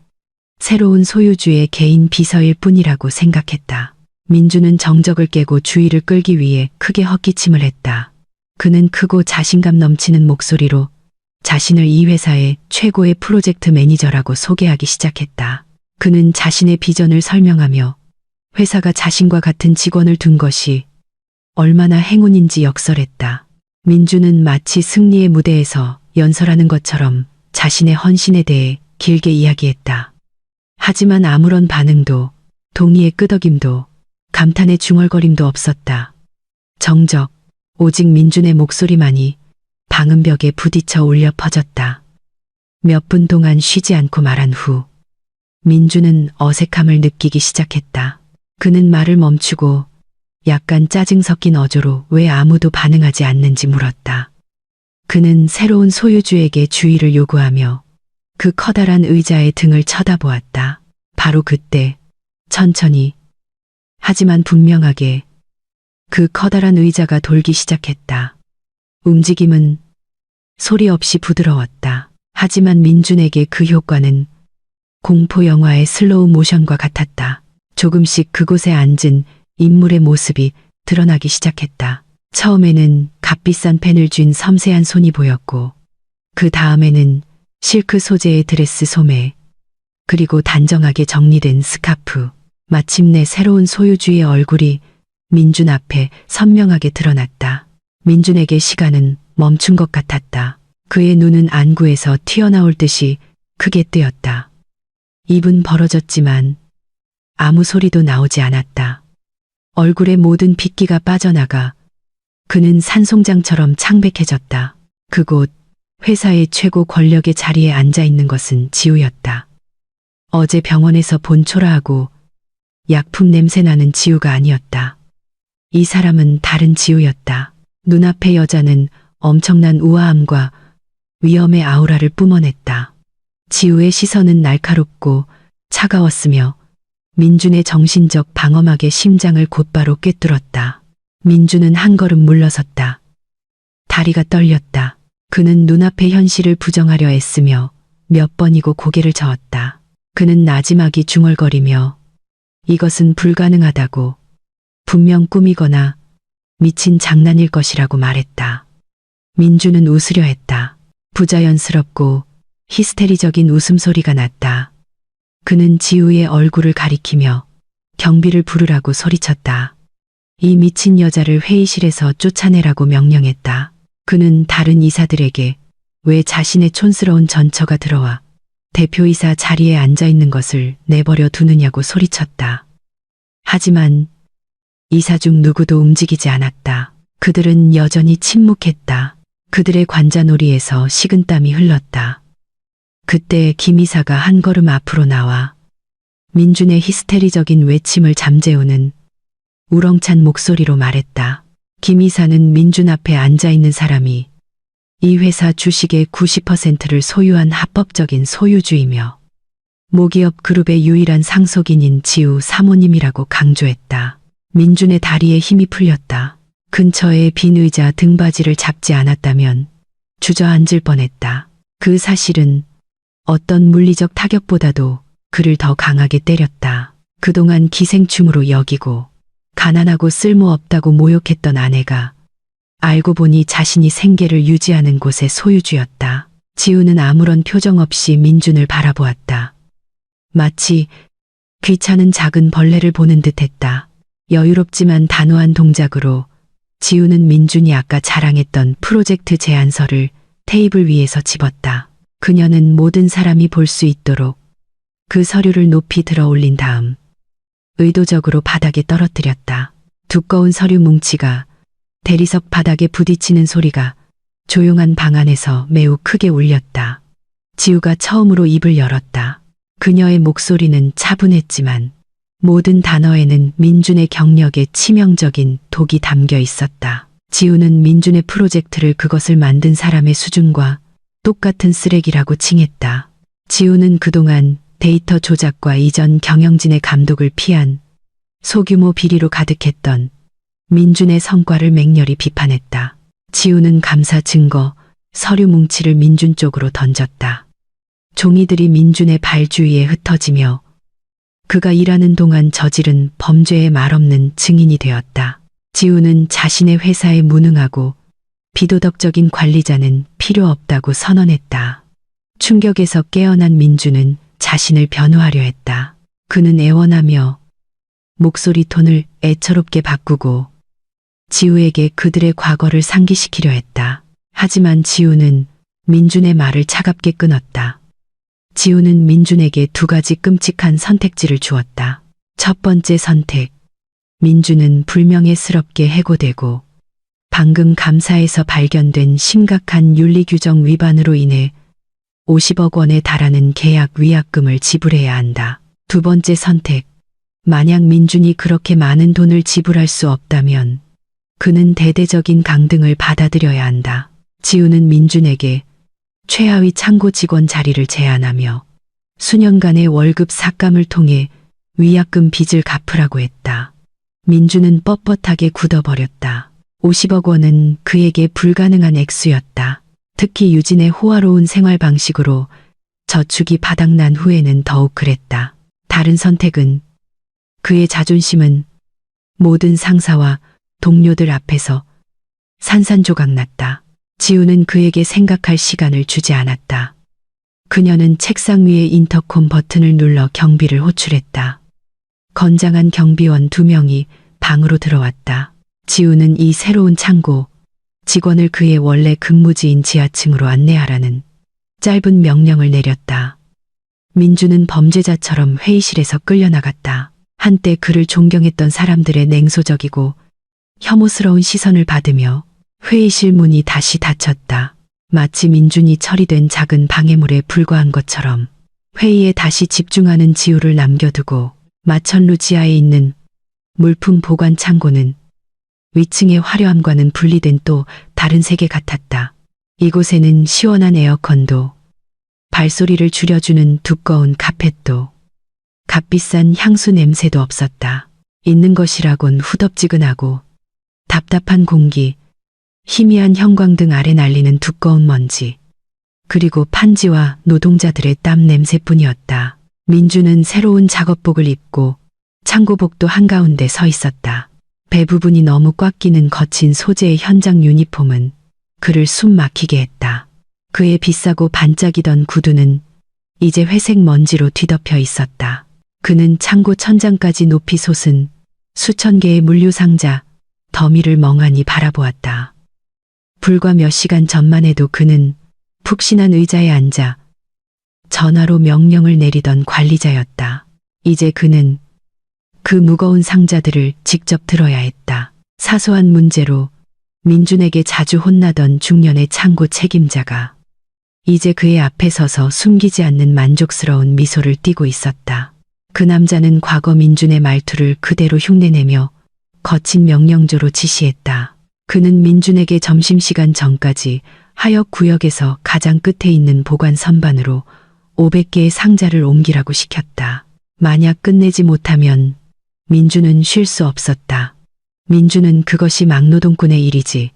새로운 소유주의 개인 비서일 뿐이라고 생각했다. 민주는 정적을 깨고 주의를 끌기 위해 크게 헛기침을 했다. 그는 크고 자신감 넘치는 목소리로 자신을 이 회사의 최고의 프로젝트 매니저라고 소개하기 시작했다. 그는 자신의 비전을 설명하며 회사가 자신과 같은 직원을 둔 것이 얼마나 행운인지 역설했다. 민주는 마치 승리의 무대에서 연설하는 것처럼 자신의 헌신에 대해 길게 이야기했다. 하지만 아무런 반응도, 동의의 끄덕임도, 감탄의 중얼거림도 없었다. 정적, 오직 민준의 목소리만이 방음벽에 부딪혀 울려 퍼졌다. 몇 분 동안 쉬지 않고 말한 후 민준은 어색함을 느끼기 시작했다. 그는 말을 멈추고 약간 짜증 섞인 어조로 왜 아무도 반응하지 않는지 물었다. 그는 새로운 소유주에게 주의를 요구하며 그 커다란 의자의 등을 쳐다보았다. 바로 그때 천천히 하지만 분명하게 그 커다란 의자가 돌기 시작했다. 움직임은 소리 없이 부드러웠다. 하지만 민준에게 그 효과는 공포 영화의 슬로우 모션과 같았다. 조금씩 그곳에 앉은 인물의 모습이 드러나기 시작했다. 처음에는 값비싼 펜을 쥔 섬세한 손이 보였고 그 다음에는 실크 소재의 드레스 소매, 그리고 단정하게 정리된 스카프. 마침내 새로운 소유주의 얼굴이 민준 앞에 선명하게 드러났다. 민준에게 시간은 멈춘 것 같았다. 그의 눈은 안구에서 튀어나올 듯이 크게 뜨였다. 입은 벌어졌지만 아무 소리도 나오지 않았다. 얼굴의 모든 핏기가 빠져나가 그는 산송장처럼 창백해졌다. 그곳 회사의 최고 권력의 자리에 앉아 있는 것은 지우였다. 어제 병원에서 본 초라하고 약품 냄새 나는 지우가 아니었다. 이 사람은 다른 지우였다. 눈앞의 여자는 엄청난 우아함과 위험의 아우라를 뿜어냈다. 지우의 시선은 날카롭고 차가웠으며 민준의 정신적 방어막에 심장을 곧바로 꿰뚫었다. 민준은 한 걸음 물러섰다. 다리가 떨렸다. 그는 눈앞의 현실을 부정하려 애쓰며 몇 번이고 고개를 저었다. 그는 나지막이 중얼거리며 이것은 불가능하다고, 분명 꿈이거나 미친 장난일 것이라고 말했다. 민준은 웃으려 했다. 부자연스럽고 히스테리적인 웃음소리가 났다. 그는 지우의 얼굴을 가리키며 경비를 부르라고 소리쳤다. 이 미친 여자를 회의실에서 쫓아내라고 명령했다. 그는 다른 이사들에게 왜 자신의 촌스러운 전처가 들어와 대표이사 자리에 앉아 있는 것을 내버려 두느냐고 소리쳤다. 하지만 이사 중 누구도 움직이지 않았다. 그들은 여전히 침묵했다. 그들의 관자놀이에서 식은땀이 흘렀다. 그때 김 이사가 한 걸음 앞으로 나와 민준의 히스테리적인 외침을 잠재우는 우렁찬 목소리로 말했다. 김 이사는 민준 앞에 앉아 있는 사람이 이 회사 주식의 90%를 소유한 합법적인 소유주이며 모기업 그룹의 유일한 상속인인 지우 사모님이라고 강조했다. 민준의 다리에 힘이 풀렸다. 근처에 빈 의자 등받이를 잡지 않았다면 주저앉을 뻔했다. 그 사실은 어떤 물리적 타격보다도 그를 더 강하게 때렸다. 그동안 기생충으로 여기고 가난하고 쓸모없다고 모욕했던 아내가 알고 보니 자신이 생계를 유지하는 곳의 소유주였다. 지우는 아무런 표정 없이 민준을 바라보았다. 마치 귀찮은 작은 벌레를 보는 듯했다. 여유롭지만 단호한 동작으로 지우는 민준이 아까 자랑했던 프로젝트 제안서를 테이블 위에서 집었다. 그녀는 모든 사람이 볼 수 있도록 그 서류를 높이 들어 올린 다음 의도적으로 바닥에 떨어뜨렸다. 두꺼운 서류 뭉치가 대리석 바닥에 부딪히는 소리가 조용한 방 안에서 매우 크게 울렸다. 지우가 처음으로 입을 열었다. 그녀의 목소리는 차분했지만 모든 단어에는 민준의 경력에 치명적인 독이 담겨 있었다. 지우는 민준의 프로젝트를 그것을 만든 사람의 수준과 똑같은 쓰레기라고 칭했다. 지우는 그동안 데이터 조작과 이전 경영진의 감독을 피한 소규모 비리로 가득했던 민준의 성과를 맹렬히 비판했다. 지우는 감사 증거, 서류 뭉치를 민준 쪽으로 던졌다. 종이들이 민준의 발 주위에 흩어지며 그가 일하는 동안 저지른 범죄의 말없는 증인이 되었다. 지우는 자신의 회사에 무능하고 비도덕적인 관리자는 필요 없다고 선언했다. 충격에서 깨어난 민준은 자신을 변호하려 했다. 그는 애원하며 목소리 톤을 애처롭게 바꾸고 지우에게 그들의 과거를 상기시키려 했다. 하지만 지우는 민준의 말을 차갑게 끊었다. 지우는 민준에게 두 가지 끔찍한 선택지를 주었다. 첫 번째 선택. 민준은 불명예스럽게 해고되고 방금 감사에서 발견된 심각한 윤리규정 위반으로 인해 50억 원에 달하는 계약 위약금을 지불해야 한다. 두 번째 선택. 만약 민준이 그렇게 많은 돈을 지불할 수 없다면 그는 대대적인 강등을 받아들여야 한다. 지우는 민준에게 최하위 창고 직원 자리를 제안하며 수년간의 월급 삭감을 통해 위약금 빚을 갚으라고 했다. 민준은 뻣뻣하게 굳어버렸다. 50억 원은 그에게 불가능한 액수였다. 특히 유진의 호화로운 생활 방식으로 저축이 바닥난 후에는 더욱 그랬다. 다른 선택은 그의 자존심은 모든 상사와 동료들 앞에서 산산조각 났다. 지우는 그에게 생각할 시간을 주지 않았다. 그녀는 책상 위에 인터콤 버튼을 눌러 경비를 호출했다. 건장한 경비원 2명이 방으로 들어왔다. 지우는 이 새로운 창고 직원을 그의 원래 근무지인 지하층으로 안내하라는 짧은 명령을 내렸다. 민준은 범죄자처럼 회의실에서 끌려나갔다. 한때 그를 존경했던 사람들의 냉소적이고 혐오스러운 시선을 받으며 회의실 문이 다시 닫혔다. 마치 민준이 처리된 작은 방해물에 불과한 것처럼 회의에 다시 집중하는 지우를 남겨두고 마천루 지하에 있는 물품 보관 창고는 위층의 화려함과는 분리된 또 다른 세계 같았다. 이곳에는 시원한 에어컨도 발소리를 줄여주는 두꺼운 카펫도, 값비싼 향수 냄새도 없었다. 있는 것이라곤 후덥지근하고 답답한 공기, 희미한 형광등 아래 날리는 두꺼운 먼지, 그리고 판지와 노동자들의 땀 냄새뿐이었다. 민주는 새로운 작업복을 입고 창고복도 한가운데 서 있었다. 배 부분이 너무 꽉 끼는 거친 소재의 현장 유니폼은 그를 숨 막히게 했다. 그의 비싸고 반짝이던 구두는 이제 회색 먼지로 뒤덮여 있었다. 그는 창고 천장까지 높이 솟은 수천 개의 물류상자, 더미를 멍하니 바라보았다. 불과 몇 시간 전만 해도 그는 푹신한 의자에 앉아 전화로 명령을 내리던 관리자였다. 이제 그는 그 무거운 상자들을 직접 들어야 했다. 사소한 문제로 민준에게 자주 혼나던 중년의 창고 책임자가 이제 그의 앞에 서서 숨기지 않는 만족스러운 미소를 띠고 있었다. 그 남자는 과거 민준의 말투를 그대로 흉내내며 거친 명령조로 지시했다. 그는 민준에게 점심시간 전까지 하역 구역에서 가장 끝에 있는 보관 선반으로 500개의 상자를 옮기라고 시켰다. 만약 끝내지 못하면 민준은 쉴 수 없었다. 민준은 그것이 막노동꾼의 일이지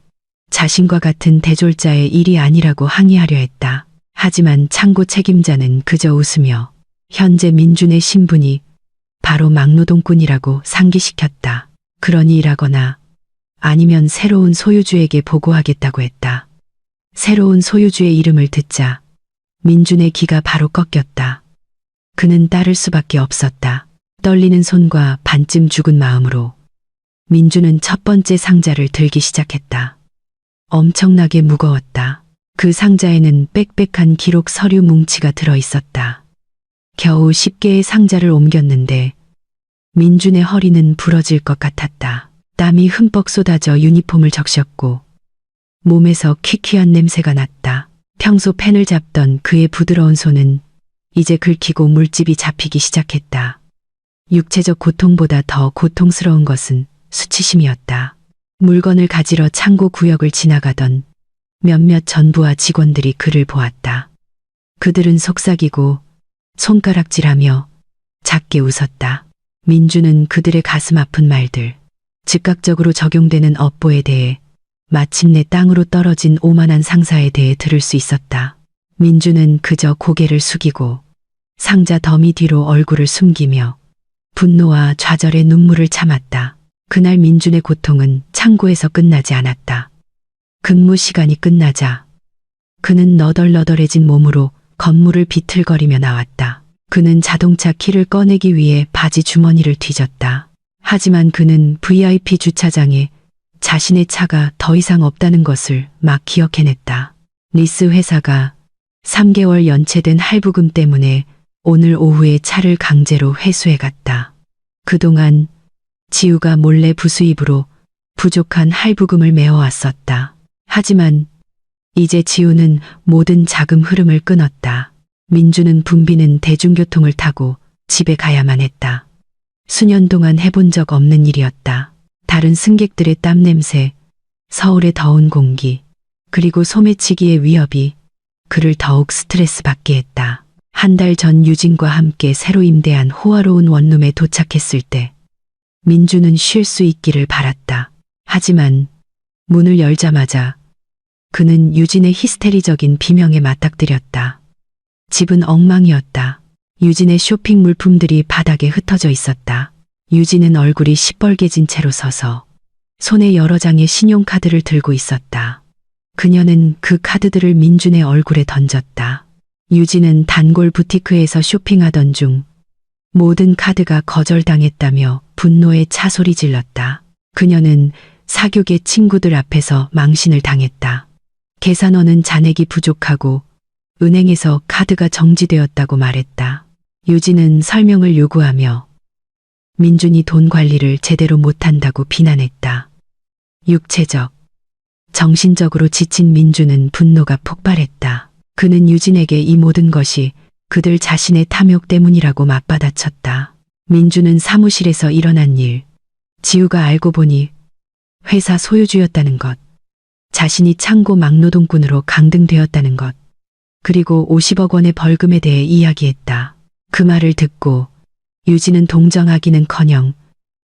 자신과 같은 대졸자의 일이 아니라고 항의하려 했다. 하지만 창고 책임자는 그저 웃으며 현재 민준의 신분이 바로 막노동꾼이라고 상기시켰다. 그러니 일하거나 아니면 새로운 소유주에게 보고하겠다고 했다. 새로운 소유주의 이름을 듣자 민준의 기가 바로 꺾였다. 그는 따를 수밖에 없었다. 떨리는 손과 반쯤 죽은 마음으로 민준은 첫 번째 상자를 들기 시작했다. 엄청나게 무거웠다. 그 상자에는 빽빽한 기록 서류 뭉치가 들어 있었다. 겨우 10개의 상자를 옮겼는데 민준의 허리는 부러질 것 같았다. 땀이 흠뻑 쏟아져 유니폼을 적셨고 몸에서 퀴퀴한 냄새가 났다. 평소 펜을 잡던 그의 부드러운 손은 이제 긁히고 물집이 잡히기 시작했다. 육체적 고통보다 더 고통스러운 것은 수치심이었다. 물건을 가지러 창고 구역을 지나가던 몇몇 전부와 직원들이 그를 보았다. 그들은 속삭이고 손가락질하며 작게 웃었다. 민주는 그들의 가슴 아픈 말들, 즉각적으로 적용되는 업보에 대해 마침내 땅으로 떨어진 오만한 상사에 대해 들을 수 있었다. 민주는 그저 고개를 숙이고 상자 더미 뒤로 얼굴을 숨기며 분노와 좌절의 눈물을 참았다. 그날 민준의 고통은 창고에서 끝나지 않았다. 근무 시간이 끝나자 그는 너덜너덜해진 몸으로 건물을 비틀거리며 나왔다. 그는 자동차 키를 꺼내기 위해 바지 주머니를 뒤졌다. 하지만 그는 VIP 주차장에 자신의 차가 더 이상 없다는 것을 막 기억해냈다. 리스 회사가 3개월 연체된 할부금 때문에 오늘 오후에 차를 강제로 회수해갔다. 그동안 지우가 몰래 부수입으로 부족한 할부금을 메워왔었다. 하지만 이제 지우는 모든 자금 흐름을 끊었다. 민주는 붐비는 대중교통을 타고 집에 가야만 했다. 수년 동안 해본 적 없는 일이었다. 다른 승객들의 땀 냄새, 서울의 더운 공기, 그리고 소매치기의 위협이 그를 더욱 스트레스 받게 했다. 한 달 전 유진과 함께 새로 임대한 호화로운 원룸에 도착했을 때 민주는 쉴 수 있기를 바랐다. 하지만 문을 열자마자 그는 유진의 히스테리적인 비명에 맞닥뜨렸다. 집은 엉망이었다. 유진의 쇼핑 물품들이 바닥에 흩어져 있었다. 유진은 얼굴이 시뻘개진 채로 서서 손에 여러 장의 신용카드를 들고 있었다. 그녀는 그 카드들을 민준의 얼굴에 던졌다. 유진은 단골 부티크에서 쇼핑하던 중 모든 카드가 거절당했다며 분노에 차소리 질렀다. 그녀는 사교계 친구들 앞에서 망신을 당했다. 계산원은 잔액이 부족하고 은행에서 카드가 정지되었다고 말했다. 유진은 설명을 요구하며 민준이 돈 관리를 제대로 못한다고 비난했다. 육체적, 정신적으로 지친 민준은 분노가 폭발했다. 그는 유진에게 이 모든 것이 그들 자신의 탐욕 때문이라고 맞받아쳤다. 민준은 사무실에서 일어난 일, 지우가 알고 보니 회사 소유주였다는 것, 자신이 창고 막노동꾼으로 강등되었다는 것, 그리고 50억 원의 벌금에 대해 이야기했다. 그 말을 듣고 유진은 동정하기는커녕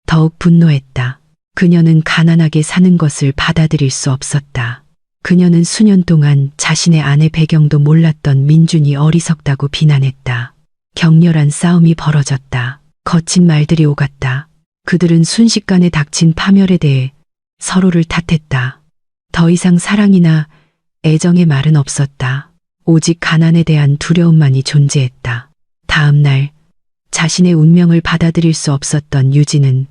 더욱 분노했다. 그녀는 가난하게 사는 것을 받아들일 수 없었다. 그녀는 수년 동안 자신의 아내 배경도 몰랐던 민준이 어리석다고 비난했다. 격렬한 싸움이 벌어졌다. 거친 말들이 오갔다. 그들은 순식간에 닥친 파멸에 대해 서로를 탓했다. 더 이상 사랑이나 애정의 말은 없었다. 오직 가난에 대한 두려움만이 존재했다. 다음 날 자신의 운명을 받아들일 수 없었던 유진은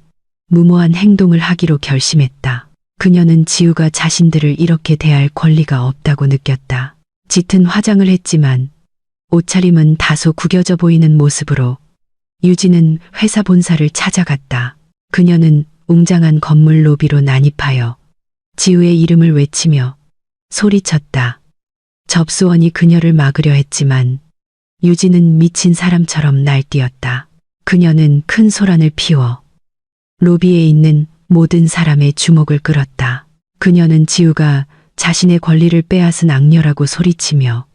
무모한 행동을 하기로 결심했다. 그녀는 지우가 자신들을 이렇게 대할 권리가 없다고 느꼈다. 짙은 화장을 했지만 옷차림은 다소 구겨져 보이는 모습으로 유진은 회사 본사를 찾아갔다. 그녀는 웅장한 건물 로비로 난입하여 지우의 이름을 외치며 소리쳤다. 접수원이 그녀를 막으려 했지만 유진은 미친 사람처럼 날뛰었다. 그녀는 큰 소란을 피워 로비에 있는 모든 사람의 주목을 끌었다. 그녀는 지우가 자신의 권리를 빼앗은 악녀라고 소리치며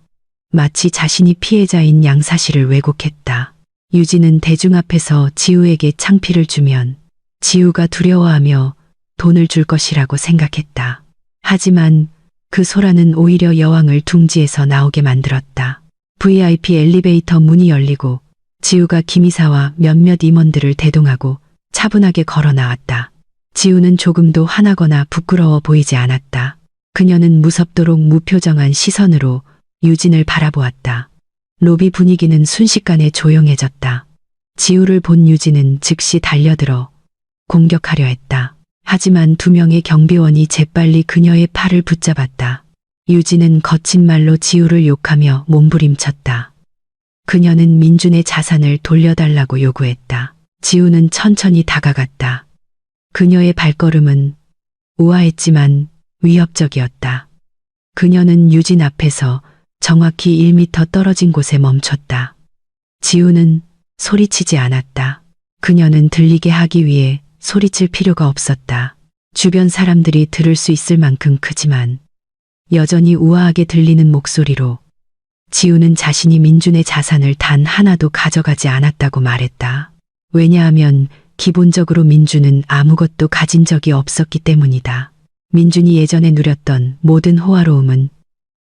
마치 자신이 피해자인 양사실을 왜곡했다. 유진은 대중 앞에서 지우에게 창피를 주면 지우가 두려워하며 돈을 줄 것이라고 생각했다. 하지만 그 소란은 오히려 여왕을 둥지에서 나오게 만들었다. VIP 엘리베이터 문이 열리고 지우가 김이사와 몇몇 임원들을 대동하고 차분하게 걸어 나왔다. 지우는 조금도 화나거나 부끄러워 보이지 않았다. 그녀는 무섭도록 무표정한 시선으로 유진을 바라보았다. 로비 분위기는 순식간에 조용해졌다. 지우를 본 유진은 즉시 달려들어 공격하려 했다. 하지만 2명의 경비원이 재빨리 그녀의 팔을 붙잡았다. 유진은 거친 말로 지우를 욕하며 몸부림쳤다. 그녀는 민준의 자산을 돌려달라고 요구했다. 지우는 천천히 다가갔다. 그녀의 발걸음은 우아했지만 위협적이었다. 그녀는 유진 앞에서 정확히 1m 떨어진 곳에 멈췄다. 지우는 소리치지 않았다. 그녀는 들리게 하기 위해 소리칠 필요가 없었다. 주변 사람들이 들을 수 있을 만큼 크지만 여전히 우아하게 들리는 목소리로 지우는 자신이 민준의 자산을 단 하나도 가져가지 않았다고 말했다. 왜냐하면 기본적으로 민준은 아무것도 가진 적이 없었기 때문이다. 민준이 예전에 누렸던 모든 호화로움은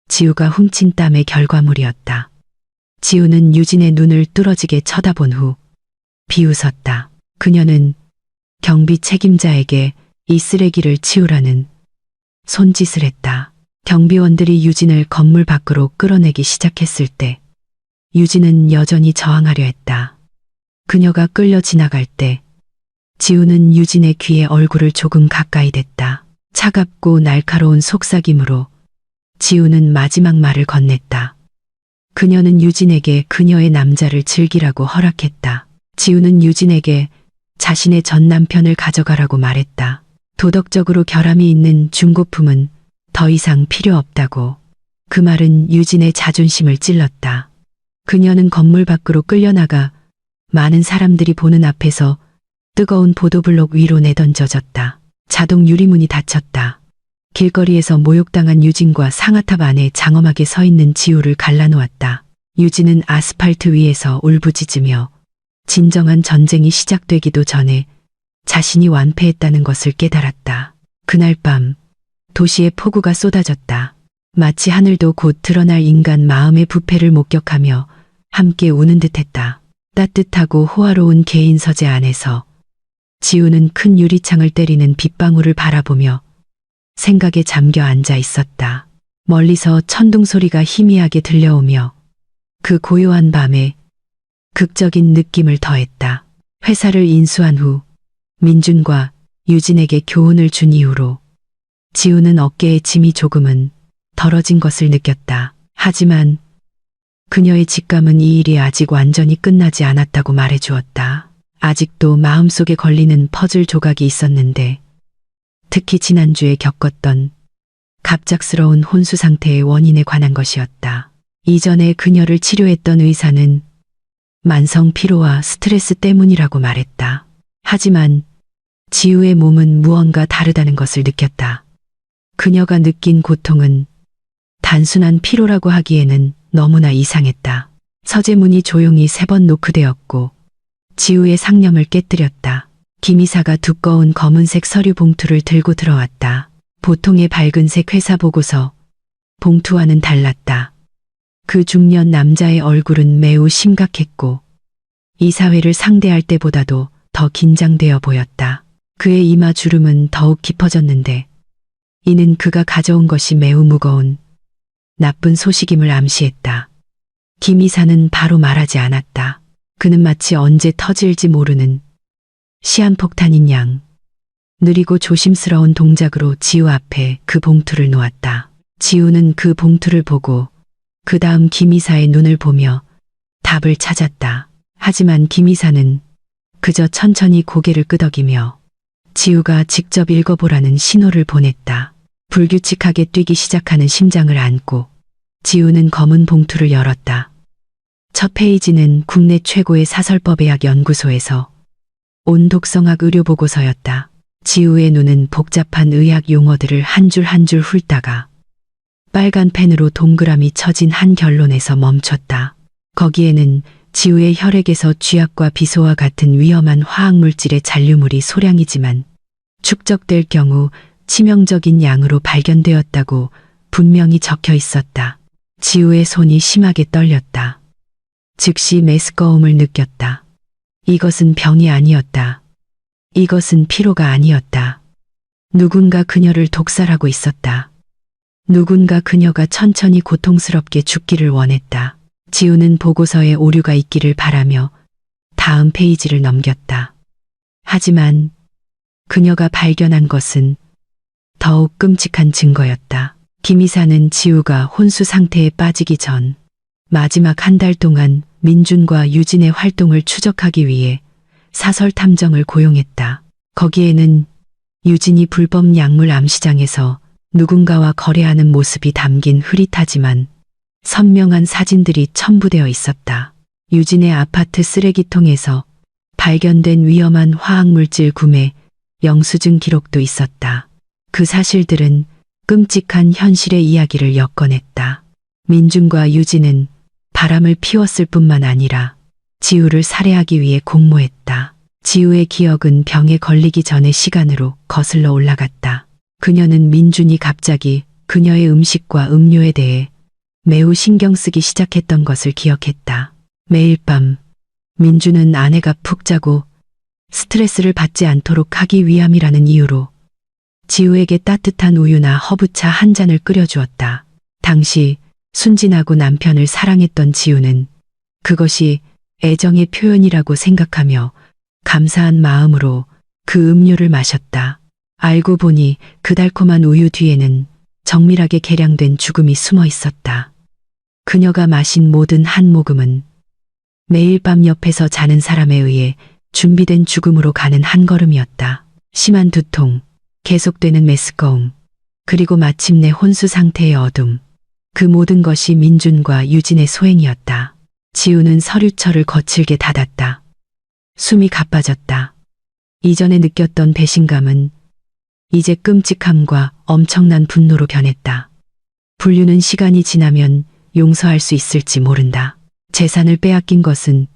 지우가 훔친 땀의 결과물이었다. 지우는 유진의 눈을 뚫어지게 쳐다본 후 비웃었다. 그녀는 경비 책임자에게 이 쓰레기를 치우라는 손짓을 했다. 경비원들이 유진을 건물 밖으로 끌어내기 시작했을 때 유진은 여전히 저항하려 했다. 그녀가 끌려 지나갈 때 지우는 유진의 귀에 얼굴을 조금 가까이 댔다. 차갑고 날카로운 속삭임으로 지우는 마지막 말을 건넸다. 그녀는 유진에게 그녀의 남자를 즐기라고 허락했다. 지우는 유진에게 자신의 전 남편을 가져가라고 말했다. 도덕적으로 결함이 있는 중고품은 더 이상 필요 없다고. 그 말은 유진의 자존심을 찔렀다. 그녀는 건물 밖으로 끌려나가 많은 사람들이 보는 앞에서 뜨거운 보도블록 위로 내던져졌다. 자동 유리문이 닫혔다. 길거리에서 모욕당한 유진과 상아탑 안에 장엄하게 서 있는 지우를 갈라놓았다. 유진은 아스팔트 위에서 울부짖으며 진정한 전쟁이 시작되기도 전에 자신이 완패했다는 것을 깨달았다. 그날 밤 도시에 폭우가 쏟아졌다. 마치 하늘도 곧 드러날 인간 마음의 부패를 목격하며 함께 우는 듯했다. 따뜻하고 호화로운 개인 서재 안에서 지우는 큰 유리창을 때리는 빗방울을 바라보며 생각에 잠겨 앉아 있었다. 멀리서 천둥 소리가 희미하게 들려오며 그 고요한 밤에 극적인 느낌을 더했다. 회사를 인수한 후 민준과 유진에게 교훈을 준 이후로 지우는 어깨의 짐이 조금은 덜어진 것을 느꼈다. 하지만 그녀의 직감은 이 일이 아직 완전히 끝나지 않았다고 말해주었다. 아직도 마음속에 걸리는 퍼즐 조각이 있었는데 특히 지난주에 겪었던 갑작스러운 혼수 상태의 원인에 관한 것이었다. 이전에 그녀를 치료했던 의사는 만성 피로와 스트레스 때문이라고 말했다. 하지만 지우의 몸은 무언가 다르다는 것을 느꼈다. 그녀가 느낀 고통은 단순한 피로라고 하기에는 너무나 이상했다. 서재문이 조용히 3번 노크되었고 지우의 상념을 깨뜨렸다. 김 이사가 두꺼운 검은색 서류 봉투를 들고 들어왔다. 보통의 밝은색 회사 보고서 봉투와는 달랐다. 그 중년 남자의 얼굴은 매우 심각했고 이사회를 상대할 때보다도 더 긴장되어 보였다. 그의 이마 주름은 더욱 깊어졌는데 이는 그가 가져온 것이 매우 무거운 나쁜 소식임을 암시했다. 김 이사는 바로 말하지 않았다. 그는 마치 언제 터질지 모르는 시한폭탄인 양 느리고 조심스러운 동작으로 지우 앞에 그 봉투를 놓았다. 지우는 그 봉투를 보고 그 다음 김 이사의 눈을 보며 답을 찾았다. 하지만 김 이사는 그저 천천히 고개를 끄덕이며 지우가 직접 읽어보라는 신호를 보냈다. 불규칙하게 뛰기 시작하는 심장을 안고 지우는 검은 봉투를 열었다. 첫 페이지는 국내 최고의 사설법의학 연구소에서 온 독성학 의료보고서였다. 지우의 눈은 복잡한 의학 용어들을 한 줄 한 줄 훑다가 빨간 펜으로 동그라미 쳐진 한 결론에서 멈췄다. 거기에는 지우의 혈액에서 쥐약과 비소와 같은 위험한 화학물질의 잔류물이 소량이지만 축적될 경우 치명적인 양으로 발견되었다고 분명히 적혀 있었다. 지우의 손이 심하게 떨렸다. 즉시 메스꺼움을 느꼈다. 이것은 병이 아니었다. 이것은 피로가 아니었다. 누군가 그녀를 독살하고 있었다. 누군가 그녀가 천천히 고통스럽게 죽기를 원했다. 지우는 보고서에 오류가 있기를 바라며 다음 페이지를 넘겼다. 하지만 그녀가 발견한 것은 더욱 끔찍한 증거였다. 김 이사는 지우가 혼수 상태에 빠지기 전 마지막 한 달 동안 민준과 유진의 활동을 추적하기 위해 사설 탐정을 고용했다. 거기에는 유진이 불법 약물 암시장에서 누군가와 거래하는 모습이 담긴 흐릿하지만 선명한 사진들이 첨부되어 있었다. 유진의 아파트 쓰레기통에서 발견된 위험한 화학물질 구매 영수증 기록도 있었다. 그 사실들은 끔찍한 현실의 이야기를 엮어냈다. 민준과 유진은 바람을 피웠을 뿐만 아니라 지우를 살해하기 위해 공모했다. 지우의 기억은 병에 걸리기 전의 시간으로 거슬러 올라갔다. 그녀는 민준이 갑자기 그녀의 음식과 음료에 대해 매우 신경 쓰기 시작했던 것을 기억했다. 매일 밤 민준은 아내가 푹 자고 스트레스를 받지 않도록 하기 위함이라는 이유로 지우에게 따뜻한 우유나 허브차 한 잔을 끓여주었다. 당시 순진하고 남편을 사랑했던 지우는 그것이 애정의 표현이라고 생각하며 감사한 마음으로 그 음료를 마셨다. 알고 보니 그 달콤한 우유 뒤에는 정밀하게 계량된 죽음이 숨어 있었다. 그녀가 마신 모든 한 모금은 매일 밤 옆에서 자는 사람에 의해 준비된 죽음으로 가는 한 걸음이었다. 심한 두통, 계속되는 메스꺼움, 그리고 마침내 혼수 상태의 어둠. 그 모든 것이 민준과 유진의 소행이었다. 지우는 서류철을 거칠게 닫았다. 숨이 가빠졌다. 이전에 느꼈던 배신감은 이제 끔찍함과 엄청난 분노로 변했다. 분류는 시간이 지나면 용서할 수 있을지 모른다. 재산을 빼앗긴 것은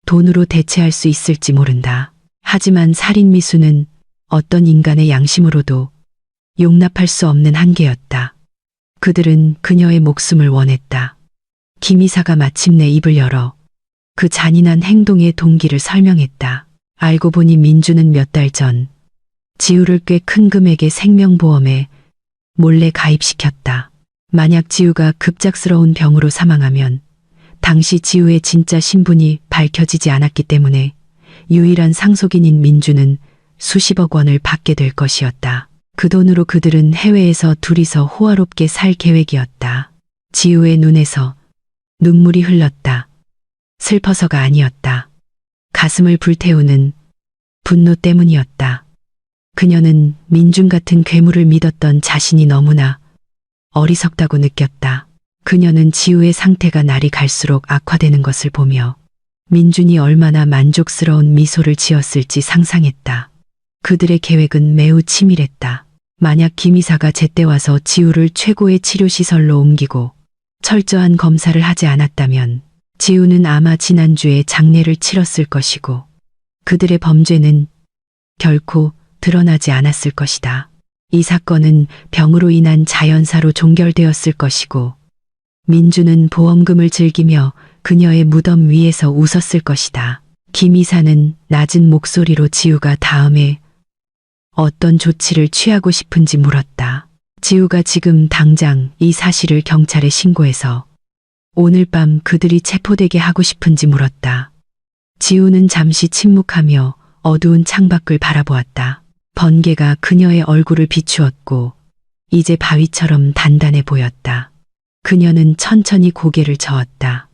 돈으로 대체할 수 있을지 모른다. 하지만 살인 미수는 어떤 인간의 양심으로도 용납할 수 없는 한계였다. 그들은 그녀의 목숨을 원했다. 김 이사가 마침내 입을 열어 그 잔인한 행동의 동기를 설명했다. 알고 보니 민주는 몇 달 전 지우를 꽤 큰 금액의 생명보험에 몰래 가입시켰다. 만약 지우가 급작스러운 병으로 사망하면 당시 지우의 진짜 신분이 밝혀지지 않았기 때문에 유일한 상속인인 민주는 수십억 원을 받게 될 것이었다. 그 돈으로 그들은 해외에서 둘이서 호화롭게 살 계획이었다. 지우의 눈에서 눈물이 흘렀다. 슬퍼서가 아니었다. 가슴을 불태우는 분노 때문이었다. 그녀는 민준 같은 괴물을 믿었던 자신이 너무나 어리석다고 느꼈다. 그녀는 지우의 상태가 날이 갈수록 악화되는 것을 보며 민준이 얼마나 만족스러운 미소를 지었을지 상상했다. 그들의 계획은 매우 치밀했다. 만약 김 이사가 제때 와서 지우를 최고의 치료시설로 옮기고 철저한 검사를 하지 않았다면 지우는 아마 지난주에 장례를 치렀을 것이고 그들의 범죄는 결코 드러나지 않았을 것이다. 이 사건은 병으로 인한 자연사로 종결되었을 것이고 민주는 보험금을 즐기며 그녀의 무덤 위에서 웃었을 것이다. 김 이사는 낮은 목소리로 지우가 다음에 어떤 조치를 취하고 싶은지 물었다. 지우가 지금 당장 이 사실을 경찰에 신고해서 오늘 밤 그들이 체포되게 하고 싶은지 물었다. 지우는 잠시 침묵하며 어두운 창밖을 바라보았다. 번개가 그녀의 얼굴을 비추었고 이제 바위처럼 단단해 보였다. 그녀는 천천히 고개를 저었다.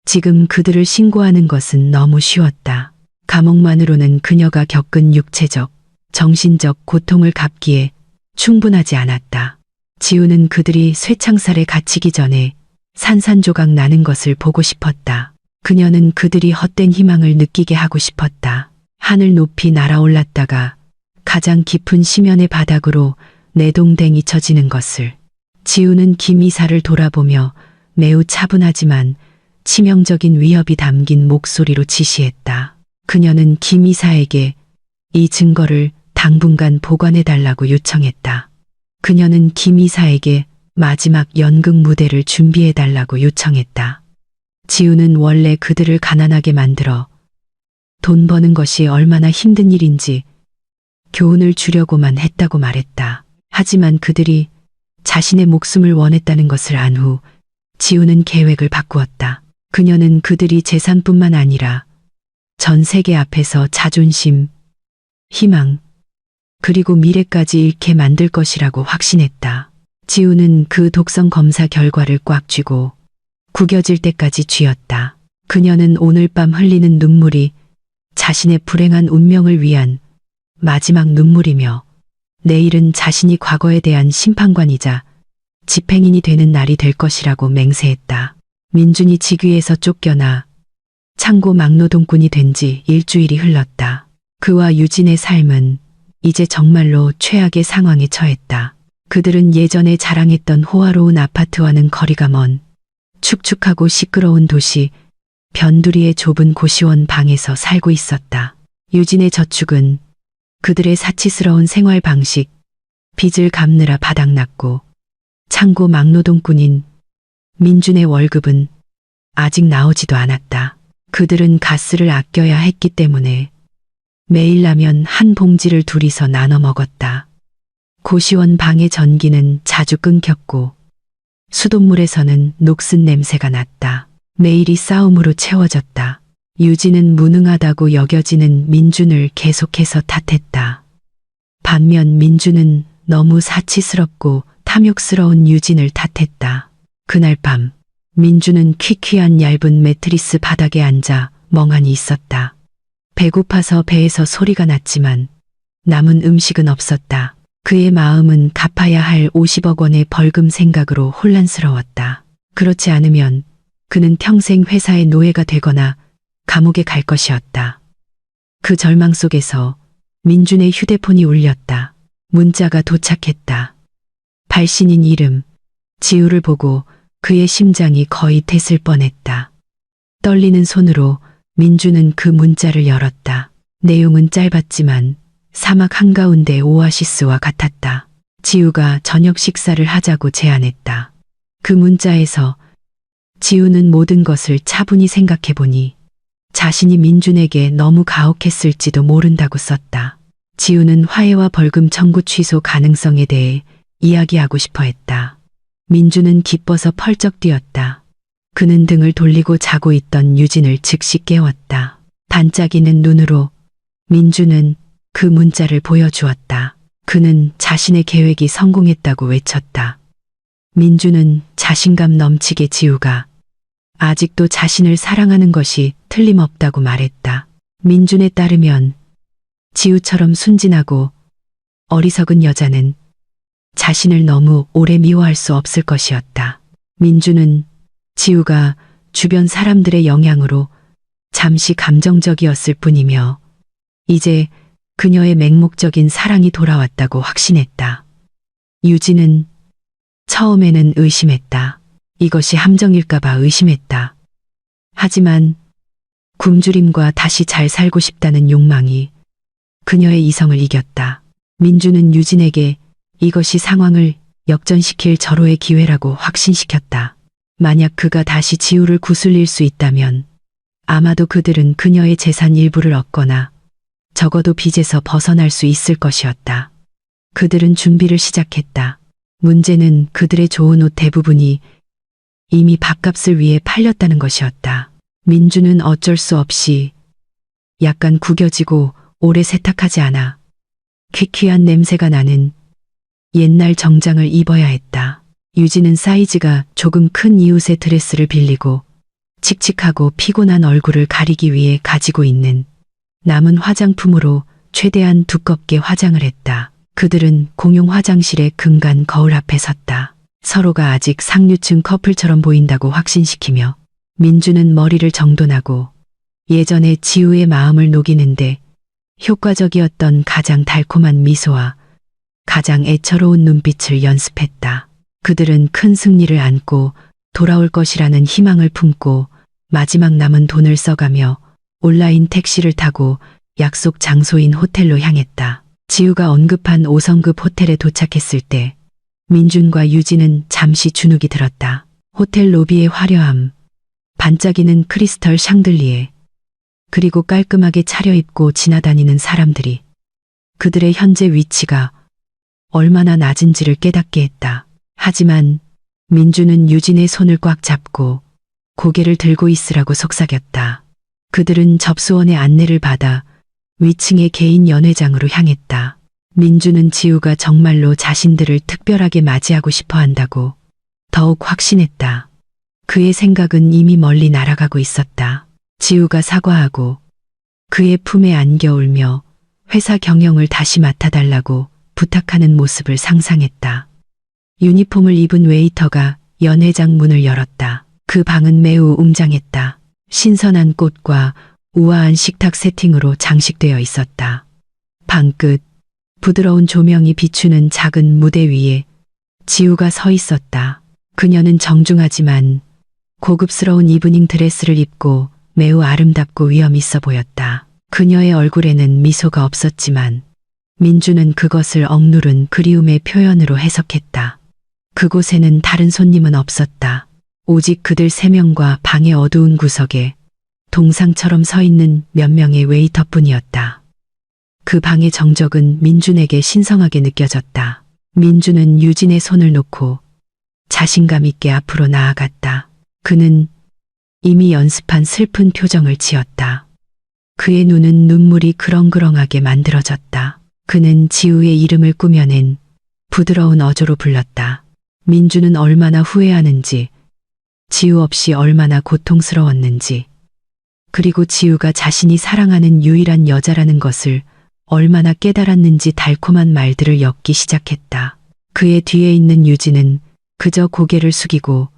지금 그들을 신고하는 것은 너무 쉬웠다. 감옥만으로는 그녀가 겪은 육체적, 정신적 고통을 갚기에 충분하지 않았다. 지우는 그들이 쇠창살에 갇히기 전에 산산조각 나는 것을 보고 싶었다. 그녀는 그들이 헛된 희망을 느끼게 하고 싶었다. 하늘 높이 날아올랐다가 가장 깊은 심연의 바닥으로 내동댕이 쳐지는 것을. 지우는 김 이사를 돌아보며 매우 차분하지만 치명적인 위협이 담긴 목소리로 지시했다. 그녀는 김 이사에게 이 증거를 당분간 보관해달라고 요청했다. 그녀는 김 이사에게 마지막 연극 무대를 준비해달라고 요청했다. 지우는 원래 그들을 가난하게 만들어 돈 버는 것이 얼마나 힘든 일인지 교훈을 주려고만 했다고 말했다. 하지만 그들이 자신의 목숨을 원했다는 것을 안 후 지우는 계획을 바꾸었다. 그녀는 그들이 재산뿐만 아니라 전 세계 앞에서 자존심, 희망, 그리고 미래까지 잃게 만들 것이라고 확신했다. 지우는 그 독성 검사 결과를 꽉 쥐고 구겨질 때까지 쥐었다. 그녀는 오늘 밤 흘리는 눈물이 자신의 불행한 운명을 위한 마지막 눈물이며 내일은 자신이 과거에 대한 심판관이자 집행인이 되는 날이 될 것이라고 맹세했다. 민준이 직위에서 쫓겨나 창고 막노동꾼이 된 지 일주일이 흘렀다. 그와 유진의 삶은 이제 정말로 최악의 상황에 처했다. 그들은 예전에 자랑했던 호화로운 아파트와는 거리가 먼 축축하고 시끄러운 도시 변두리의 좁은 고시원 방에서 살고 있었다. 유진의 저축은 그들의 사치스러운 생활 방식, 빚을 갚느라 바닥났고 창고 막노동꾼인 민준의 월급은 아직 나오지도 않았다. 그들은 가스를 아껴야 했기 때문에 매일 라면 한 봉지를 둘이서 나눠 먹었다. 고시원 방의 전기는 자주 끊겼고 수돗물에서는 녹슨 냄새가 났다. 매일이 싸움으로 채워졌다. 유진은 무능하다고 여겨지는 민준을 계속해서 탓했다. 반면 민준은 너무 사치스럽고 탐욕스러운 유진을 탓했다. 그날 밤 민준은 퀴퀴한 얇은 매트리스 바닥에 앉아 멍하니 있었다. 배고파서 배에서 소리가 났지만 남은 음식은 없었다. 그의 마음은 갚아야 할 50억 원의 벌금 생각으로 혼란스러웠다. 그렇지 않으면 그는 평생 회사의 노예가 되거나 감옥에 갈 것이었다. 그 절망 속에서 민준의 휴대폰이 울렸다. 문자가 도착했다. 발신인 이름, 지우를 보고 그의 심장이 거의 텄을 뻔했다. 떨리는 손으로 민준은 그 문자를 열었다. 내용은 짧았지만 사막 한가운데 오아시스와 같았다. 지우가 저녁 식사를 하자고 제안했다. 그 문자에서 지우는 모든 것을 차분히 생각해보니 자신이 민준에게 너무 가혹했을지도 모른다고 썼다. 지우는 화해와 벌금 청구 취소 가능성에 대해 이야기하고 싶어 했다. 민준은 기뻐서 펄쩍 뛰었다. 그는 등을 돌리고 자고 있던 유진을 즉시 깨웠다. 반짝이는 눈으로 민준은 그 문자를 보여주었다. 그는 자신의 계획이 성공했다고 외쳤다. 민준은 자신감 넘치게 지우가 아직도 자신을 사랑하는 것이 틀림없다고 말했다. 민준에 따르면 지우처럼 순진하고 어리석은 여자는 자신을 너무 오래 미워할 수 없을 것이었다. 민준은 지우가 주변 사람들의 영향으로 잠시 감정적이었을 뿐이며 이제 그녀의 맹목적인 사랑이 돌아왔다고 확신했다. 유진은 처음에는 의심했다. 이것이 함정일까봐 의심했다. 하지만 굶주림과 다시 잘 살고 싶다는 욕망이 그녀의 이성을 이겼다. 민주는 유진에게 이것이 상황을 역전시킬 절호의 기회라고 확신시켰다. 만약 그가 다시 지우를 구슬릴 수 있다면 아마도 그들은 그녀의 재산 일부를 얻거나 적어도 빚에서 벗어날 수 있을 것이었다. 그들은 준비를 시작했다. 문제는 그들의 좋은 옷 대부분이 이미 밥값을 위해 팔렸다는 것이었다. 민주는 어쩔 수 없이 약간 구겨지고 오래 세탁하지 않아 퀴퀴한 냄새가 나는 옛날 정장을 입어야 했다. 유진은 사이즈가 조금 큰 이웃의 드레스를 빌리고 칙칙하고 피곤한 얼굴을 가리기 위해 가지고 있는 남은 화장품으로 최대한 두껍게 화장을 했다. 그들은 공용 화장실의 금간 거울 앞에 섰다. 서로가 아직 상류층 커플처럼 보인다고 확신시키며 민주는 머리를 정돈하고 예전에 지우의 마음을 녹이는데 효과적이었던 가장 달콤한 미소와 가장 애처로운 눈빛을 연습했다. 그들은 큰 승리를 안고 돌아올 것이라는 희망을 품고 마지막 남은 돈을 써가며 온라인 택시를 타고 약속 장소인 호텔로 향했다. 지우가 언급한 5성급 호텔에 도착했을 때 민준과 유진은 잠시 주눅이 들었다. 호텔 로비의 화려함, 반짝이는 크리스털 샹들리에, 그리고 깔끔하게 차려입고 지나다니는 사람들이 그들의 현재 위치가 얼마나 낮은지를 깨닫게 했다. 하지만 민주는 유진의 손을 꽉 잡고 고개를 들고 있으라고 속삭였다. 그들은 접수원의 안내를 받아 위층의 개인 연회장으로 향했다. 민주는 지우가 정말로 자신들을 특별하게 맞이하고 싶어 한다고 더욱 확신했다. 그의 생각은 이미 멀리 날아가고 있었다. 지우가 사과하고 그의 품에 안겨 울며 회사 경영을 다시 맡아달라고 부탁하는 모습을 상상했다. 유니폼을 입은 웨이터가 연회장 문을 열었다. 그 방은 매우 웅장했다. 신선한 꽃과 우아한 식탁 세팅으로 장식되어 있었다. 방 끝, 부드러운 조명이 비추는 작은 무대 위에 지우가 서 있었다. 그녀는 정중하지만 고급스러운 이브닝 드레스를 입고 매우 아름답고 위험 있어 보였다. 그녀의 얼굴에는 미소가 없었지만 민주는 그것을 억누른 그리움의 표현으로 해석했다. 그곳에는 다른 손님은 없었다. 오직 그들 3명과 방의 어두운 구석에 동상처럼 서 있는 몇 명의 웨이터뿐이었다. 그 방의 정적은 민준에게 신성하게 느껴졌다. 민준은 유진의 손을 놓고 자신감 있게 앞으로 나아갔다. 그는 이미 연습한 슬픈 표정을 지었다. 그의 눈은 눈물이 그렁그렁하게 만들어졌다. 그는 지우의 이름을 꾸며낸 부드러운 어조로 불렀다. 민주는 얼마나 후회하는지, 지우 없이 얼마나 고통스러웠는지, 그리고 지우가 자신이 사랑하는 유일한 여자라는 것을 얼마나 깨달았는지 달콤한 말들을 엮기 시작했다. 그의 뒤에 있는 유진은 그저 고개를 숙이고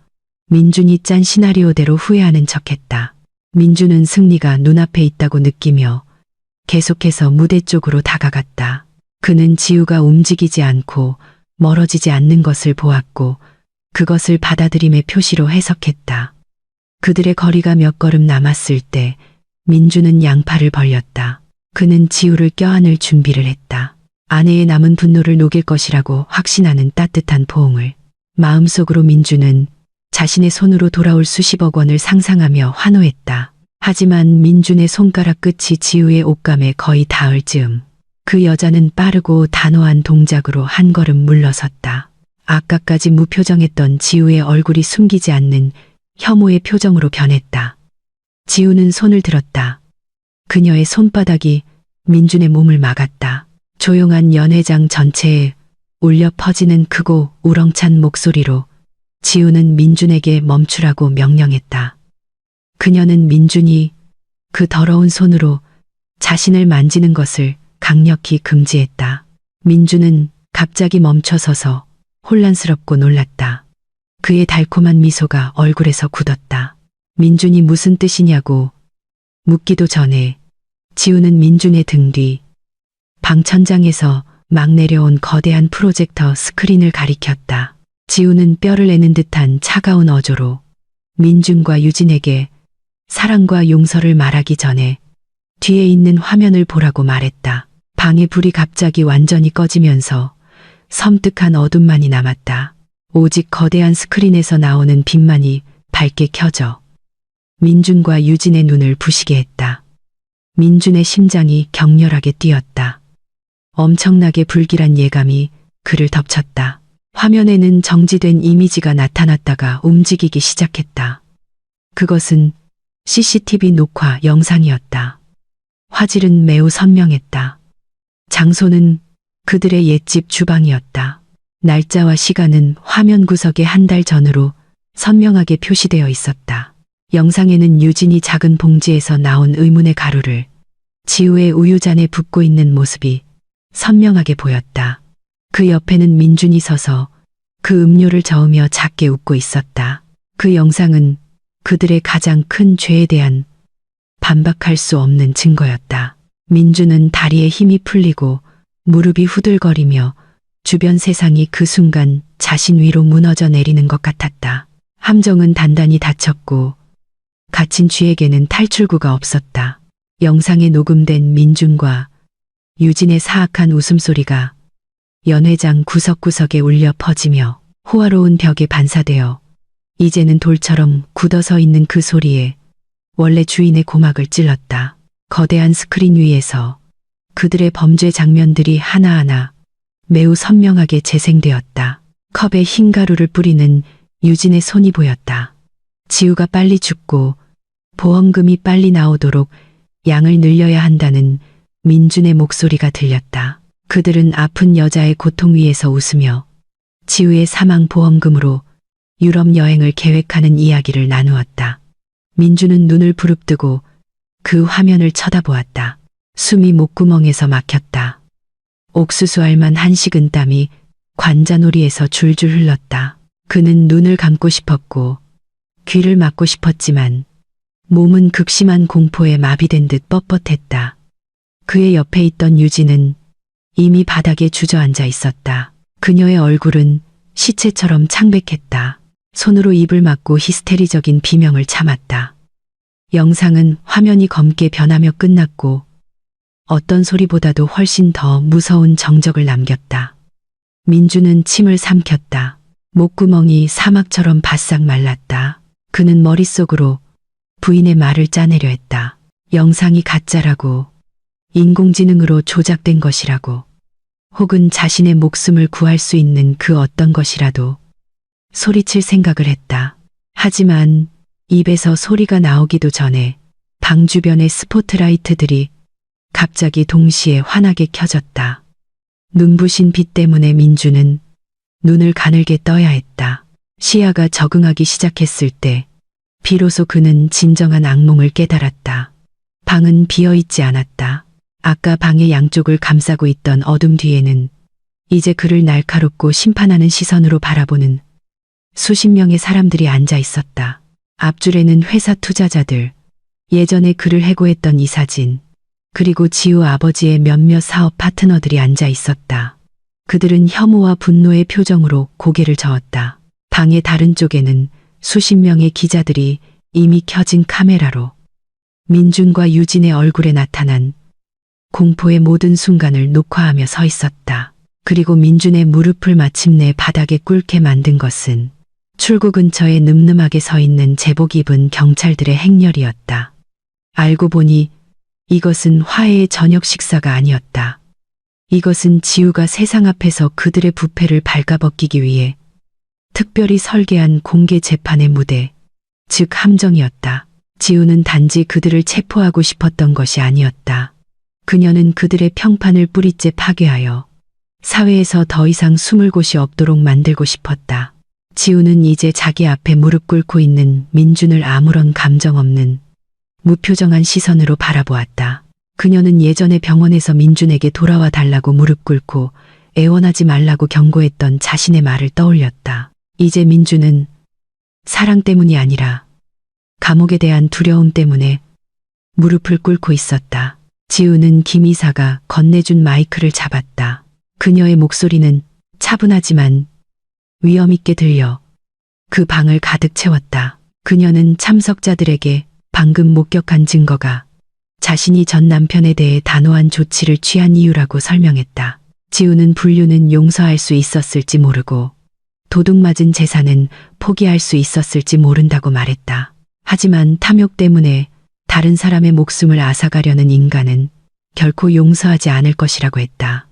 민준이 짠 시나리오대로 후회하는 척했다. 민준은 승리가 눈앞에 있다고 느끼며 계속해서 무대 쪽으로 다가갔다. 그는 지우가 움직이지 않고 멀어지지 않는 것을 보았고 그것을 받아들임의 표시로 해석했다. 그들의 거리가 몇 걸음 남았을 때 민주는 양팔을 벌렸다. 그는 지우를 껴안을 준비를 했다. 아내의 남은 분노를 녹일 것이라고 확신하는 따뜻한 포옹을. 마음속으로 민주는 자신의 손으로 돌아올 수십억 원을 상상하며 환호했다. 하지만 민준의 손가락 끝이 지우의 옷감에 거의 닿을 즈음 그 여자는 빠르고 단호한 동작으로 한 걸음 물러섰다. 아까까지 무표정했던 지우의 얼굴이 숨기지 않는 혐오의 표정으로 변했다. 지우는 손을 들었다. 그녀의 손바닥이 민준의 몸을 막았다. 조용한 연회장 전체에 울려 퍼지는 크고 우렁찬 목소리로 지우는 민준에게 멈추라고 명령했다. 그녀는 민준이 그 더러운 손으로 자신을 만지는 것을 강력히 금지했다. 민준은 갑자기 멈춰서서 혼란스럽고 놀랐다. 그의 달콤한 미소가 얼굴에서 굳었다. 민준이 무슨 뜻이냐고 묻기도 전에 지우는 민준의 등 뒤 방 천장에서 막 내려온 거대한 프로젝터 스크린을 가리켰다. 지우는 뼈를 내는 듯한 차가운 어조로 민준과 유진에게 사랑과 용서를 말하기 전에 뒤에 있는 화면을 보라고 말했다. 방의 불이 갑자기 완전히 꺼지면서 섬뜩한 어둠만이 남았다. 오직 거대한 스크린에서 나오는 빛만이 밝게 켜져 민준과 유진의 눈을 부시게 했다. 민준의 심장이 격렬하게 뛰었다. 엄청나게 불길한 예감이 그를 덮쳤다. 화면에는 정지된 이미지가 나타났다가 움직이기 시작했다. 그것은 CCTV 녹화 영상이었다. 화질은 매우 선명했다. 장소는 그들의 옛집 주방이었다. 날짜와 시간은 화면 구석에 한 달 전으로 선명하게 표시되어 있었다. 영상에는 유진이 작은 봉지에서 나온 의문의 가루를 지우의 우유잔에 붓고 있는 모습이 선명하게 보였다. 그 옆에는 민준이 서서 그 음료를 저으며 작게 웃고 있었다. 그 영상은 그들의 가장 큰 죄에 대한 반박할 수 없는 증거였다. 민준은 다리에 힘이 풀리고 무릎이 후들거리며 주변 세상이 그 순간 자신 위로 무너져 내리는 것 같았다. 함정은 단단히 닫혔고 갇힌 쥐에게는 탈출구가 없었다. 영상에 녹음된 민준과 유진의 사악한 웃음소리가 연회장 구석구석에 울려 퍼지며 호화로운 벽에 반사되어 이제는 돌처럼 굳어서 있는 그 소리에 원래 주인의 고막을 찔렀다. 거대한 스크린 위에서 그들의 범죄 장면들이 하나하나 매우 선명하게 재생되었다. 컵에 흰 가루를 뿌리는 유진의 손이 보였다. 지우가 빨리 죽고 보험금이 빨리 나오도록 양을 늘려야 한다는 민준의 목소리가 들렸다. 그들은 아픈 여자의 고통 위에서 웃으며 지우의 사망 보험금으로 유럽 여행을 계획하는 이야기를 나누었다. 민준은 눈을 부릅뜨고 그 화면을 쳐다보았다. 숨이 목구멍에서 막혔다. 옥수수 알만 한 식은 땀이 관자놀이에서 줄줄 흘렀다. 그는 눈을 감고 싶었고 귀를 막고 싶었지만 몸은 극심한 공포에 마비된 듯 뻣뻣했다. 그의 옆에 있던 유진은 이미 바닥에 주저앉아 있었다. 그녀의 얼굴은 시체처럼 창백했다. 손으로 입을 막고 히스테리적인 비명을 참았다. 영상은 화면이 검게 변하며 끝났고 어떤 소리보다도 훨씬 더 무서운 정적을 남겼다. 민주는 침을 삼켰다. 목구멍이 사막처럼 바싹 말랐다. 그는 머릿속으로 부인의 말을 짜내려 했다. 영상이 가짜라고, 인공지능으로 조작된 것이라고, 혹은 자신의 목숨을 구할 수 있는 그 어떤 것이라도 소리칠 생각을 했다. 하지만 입에서 소리가 나오기도 전에 방 주변의 스포트라이트들이 갑자기 동시에 환하게 켜졌다. 눈부신 빛 때문에 민주는 눈을 가늘게 떠야 했다. 시야가 적응하기 시작했을 때 비로소 그는 진정한 악몽을 깨달았다. 방은 비어있지 않았다. 아까 방의 양쪽을 감싸고 있던 어둠 뒤에는 이제 그를 날카롭고 심판하는 시선으로 바라보는 수십 명의 사람들이 앉아 있었다. 앞줄에는 회사 투자자들, 예전에 그를 해고했던 이사진, 그리고 지우 아버지의 몇몇 사업 파트너들이 앉아 있었다. 그들은 혐오와 분노의 표정으로 고개를 저었다. 방의 다른 쪽에는 수십 명의 기자들이 이미 켜진 카메라로 민준과 유진의 얼굴에 나타난 공포의 모든 순간을 녹화하며 서 있었다. 그리고 민준의 무릎을 마침내 바닥에 꿇게 만든 것은 출구 근처에 늠름하게 서 있는 제복 입은 경찰들의 행렬이었다. 알고 보니 이것은 화해의 저녁 식사가 아니었다. 이것은 지우가 세상 앞에서 그들의 부패를 발가벗기기 위해 특별히 설계한 공개 재판의 무대, 즉 함정이었다. 지우는 단지 그들을 체포하고 싶었던 것이 아니었다. 그녀는 그들의 평판을 뿌리째 파괴하여 사회에서 더 이상 숨을 곳이 없도록 만들고 싶었다. 지우는 이제 자기 앞에 무릎 꿇고 있는 민준을 아무런 감정 없는 무표정한 시선으로 바라보았다. 그녀는 예전에 병원에서 민준에게 돌아와 달라고 무릎 꿇고 애원하지 말라고 경고했던 자신의 말을 떠올렸다. 이제 민준은 사랑 때문이 아니라 감옥에 대한 두려움 때문에 무릎을 꿇고 있었다. 지우는 김 이사가 건네준 마이크를 잡았다. 그녀의 목소리는 차분하지만 위엄있게 들려 그 방을 가득 채웠다. 그녀는 참석자들에게 방금 목격한 증거가 자신이 전 남편에 대해 단호한 조치를 취한 이유라고 설명했다. 지우는 불륜은 용서할 수 있었을지 모르고 도둑맞은 재산은 포기할 수 있었을지 모른다고 말했다. 하지만 탐욕 때문에 다른 사람의 목숨을 앗아가려는 인간은 결코 용서하지 않을 것이라고 했다.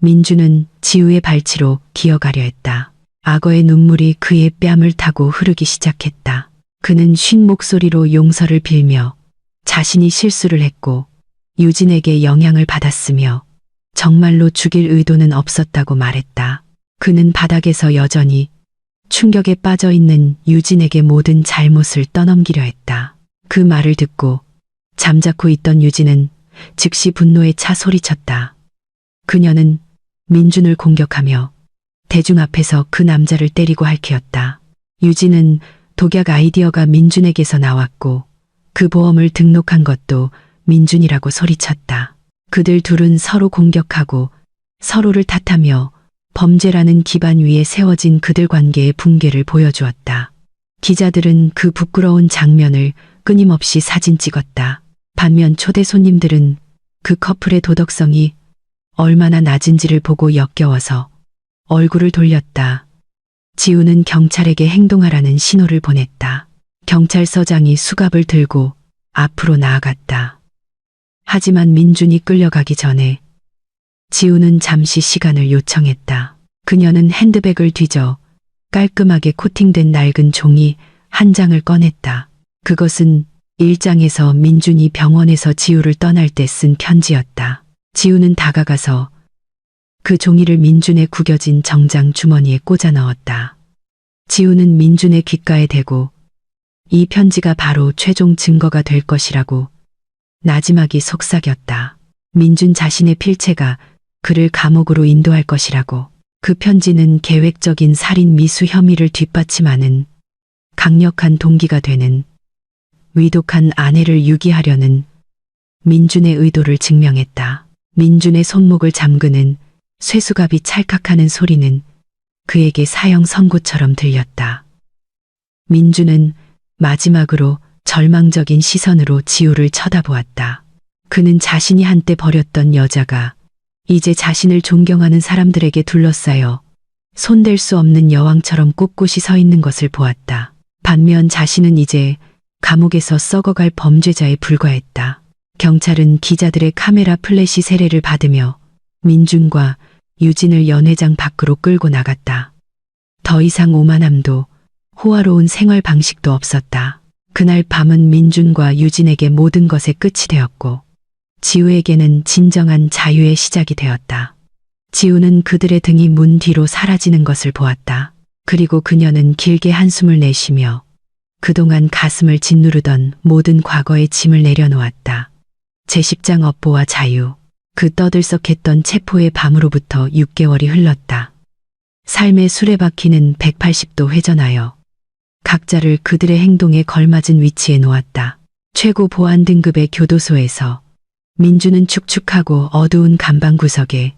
민주는 지우의 발치로 기어가려 했다. 악어의 눈물이 그의 뺨을 타고 흐르기 시작했다. 그는 쉰 목소리로 용서를 빌며 자신이 실수를 했고 유진에게 영향을 받았으며 정말로 죽일 의도는 없었다고 말했다. 그는 바닥에서 여전히 충격에 빠져 있는 유진에게 모든 잘못을 떠넘기려 했다. 그 말을 듣고 잠자코 있던 유진은 즉시 분노에 차 소리쳤다. 그녀는 민준을 공격하며 대중 앞에서 그 남자를 때리고 핥히었다. 유진은 독약 아이디어가 민준에게서 나왔고 그 보험을 등록한 것도 민준이라고 소리쳤다. 그들 둘은 서로 공격하고 서로를 탓하며 범죄라는 기반 위에 세워진 그들 관계의 붕괴를 보여주었다. 기자들은 그 부끄러운 장면을 끊임없이 사진 찍었다. 반면 초대 손님들은 그 커플의 도덕성이 얼마나 낮은지를 보고 역겨워서 얼굴을 돌렸다. 지우는 경찰에게 행동하라는 신호를 보냈다. 경찰서장이 수갑을 들고 앞으로 나아갔다. 하지만 민준이 끌려가기 전에 지우는 잠시 시간을 요청했다. 그녀는 핸드백을 뒤져 깔끔하게 코팅된 낡은 종이 한 장을 꺼냈다. 그것은 일장에서 민준이 병원에서 지우를 떠날 때 쓴 편지였다. 지우는 다가가서 그 종이를 민준의 구겨진 정장 주머니에 꽂아 넣었다. 지우는 민준의 귓가에 대고 이 편지가 바로 최종 증거가 될 것이라고 나지막이 속삭였다. 민준 자신의 필체가 그를 감옥으로 인도할 것이라고. 그 편지는 계획적인 살인 미수 혐의를 뒷받침하는 강력한 동기가 되는 위독한 아내를 유기하려는 민준의 의도를 증명했다. 민준의 손목을 잠그는 쇠수갑이 찰칵하는 소리는 그에게 사형 선고처럼 들렸다. 민준은 마지막으로 절망적인 시선으로 지우를 쳐다보았다. 그는 자신이 한때 버렸던 여자가 이제 자신을 존경하는 사람들에게 둘러싸여 손댈 수 없는 여왕처럼 꼿꼿이 서 있는 것을 보았다. 반면 자신은 이제 감옥에서 썩어갈 범죄자에 불과했다. 경찰은 기자들의 카메라 플래시 세례를 받으며 민준과 유진을 연회장 밖으로 끌고 나갔다. 더 이상 오만함도 호화로운 생활 방식도 없었다. 그날 밤은 민준과 유진에게 모든 것의 끝이 되었고 지우에게는 진정한 자유의 시작이 되었다. 지우는 그들의 등이 문 뒤로 사라지는 것을 보았다. 그리고 그녀는 길게 한숨을 내쉬며 그동안 가슴을 짓누르던 모든 과거의 짐을 내려놓았다. 제10장 업보와 자유. 그 떠들썩했던 체포의 밤으로부터 6개월이 흘렀다. 삶의 수레바퀴는 180도 회전하여 각자를 그들의 행동에 걸맞은 위치에 놓았다. 최고 보안 등급의 교도소에서 민주는 축축하고 어두운 간방 구석에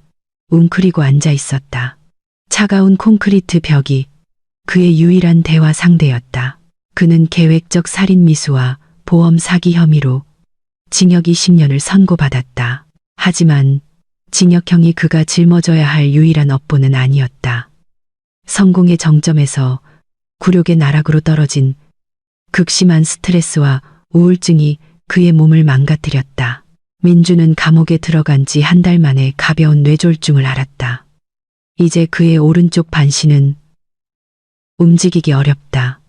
웅크리고 앉아 있었다. 차가운 콘크리트 벽이 그의 유일한 대화 상대였다. 그는 계획적 살인 미수와 보험 사기 혐의로 징역 20년을 선고받았다. 하지만 징역형이 그가 짊어져야 할 유일한 업보는 아니었다. 성공의 정점에서 굴욕의 나락으로 떨어진 극심한 스트레스와 우울증이 그의 몸을 망가뜨렸다. 민주는 감옥에 들어간 지 한 달 만에 가벼운 뇌졸중을 앓았다. 이제 그의 오른쪽 반신은 움직이기 어렵다.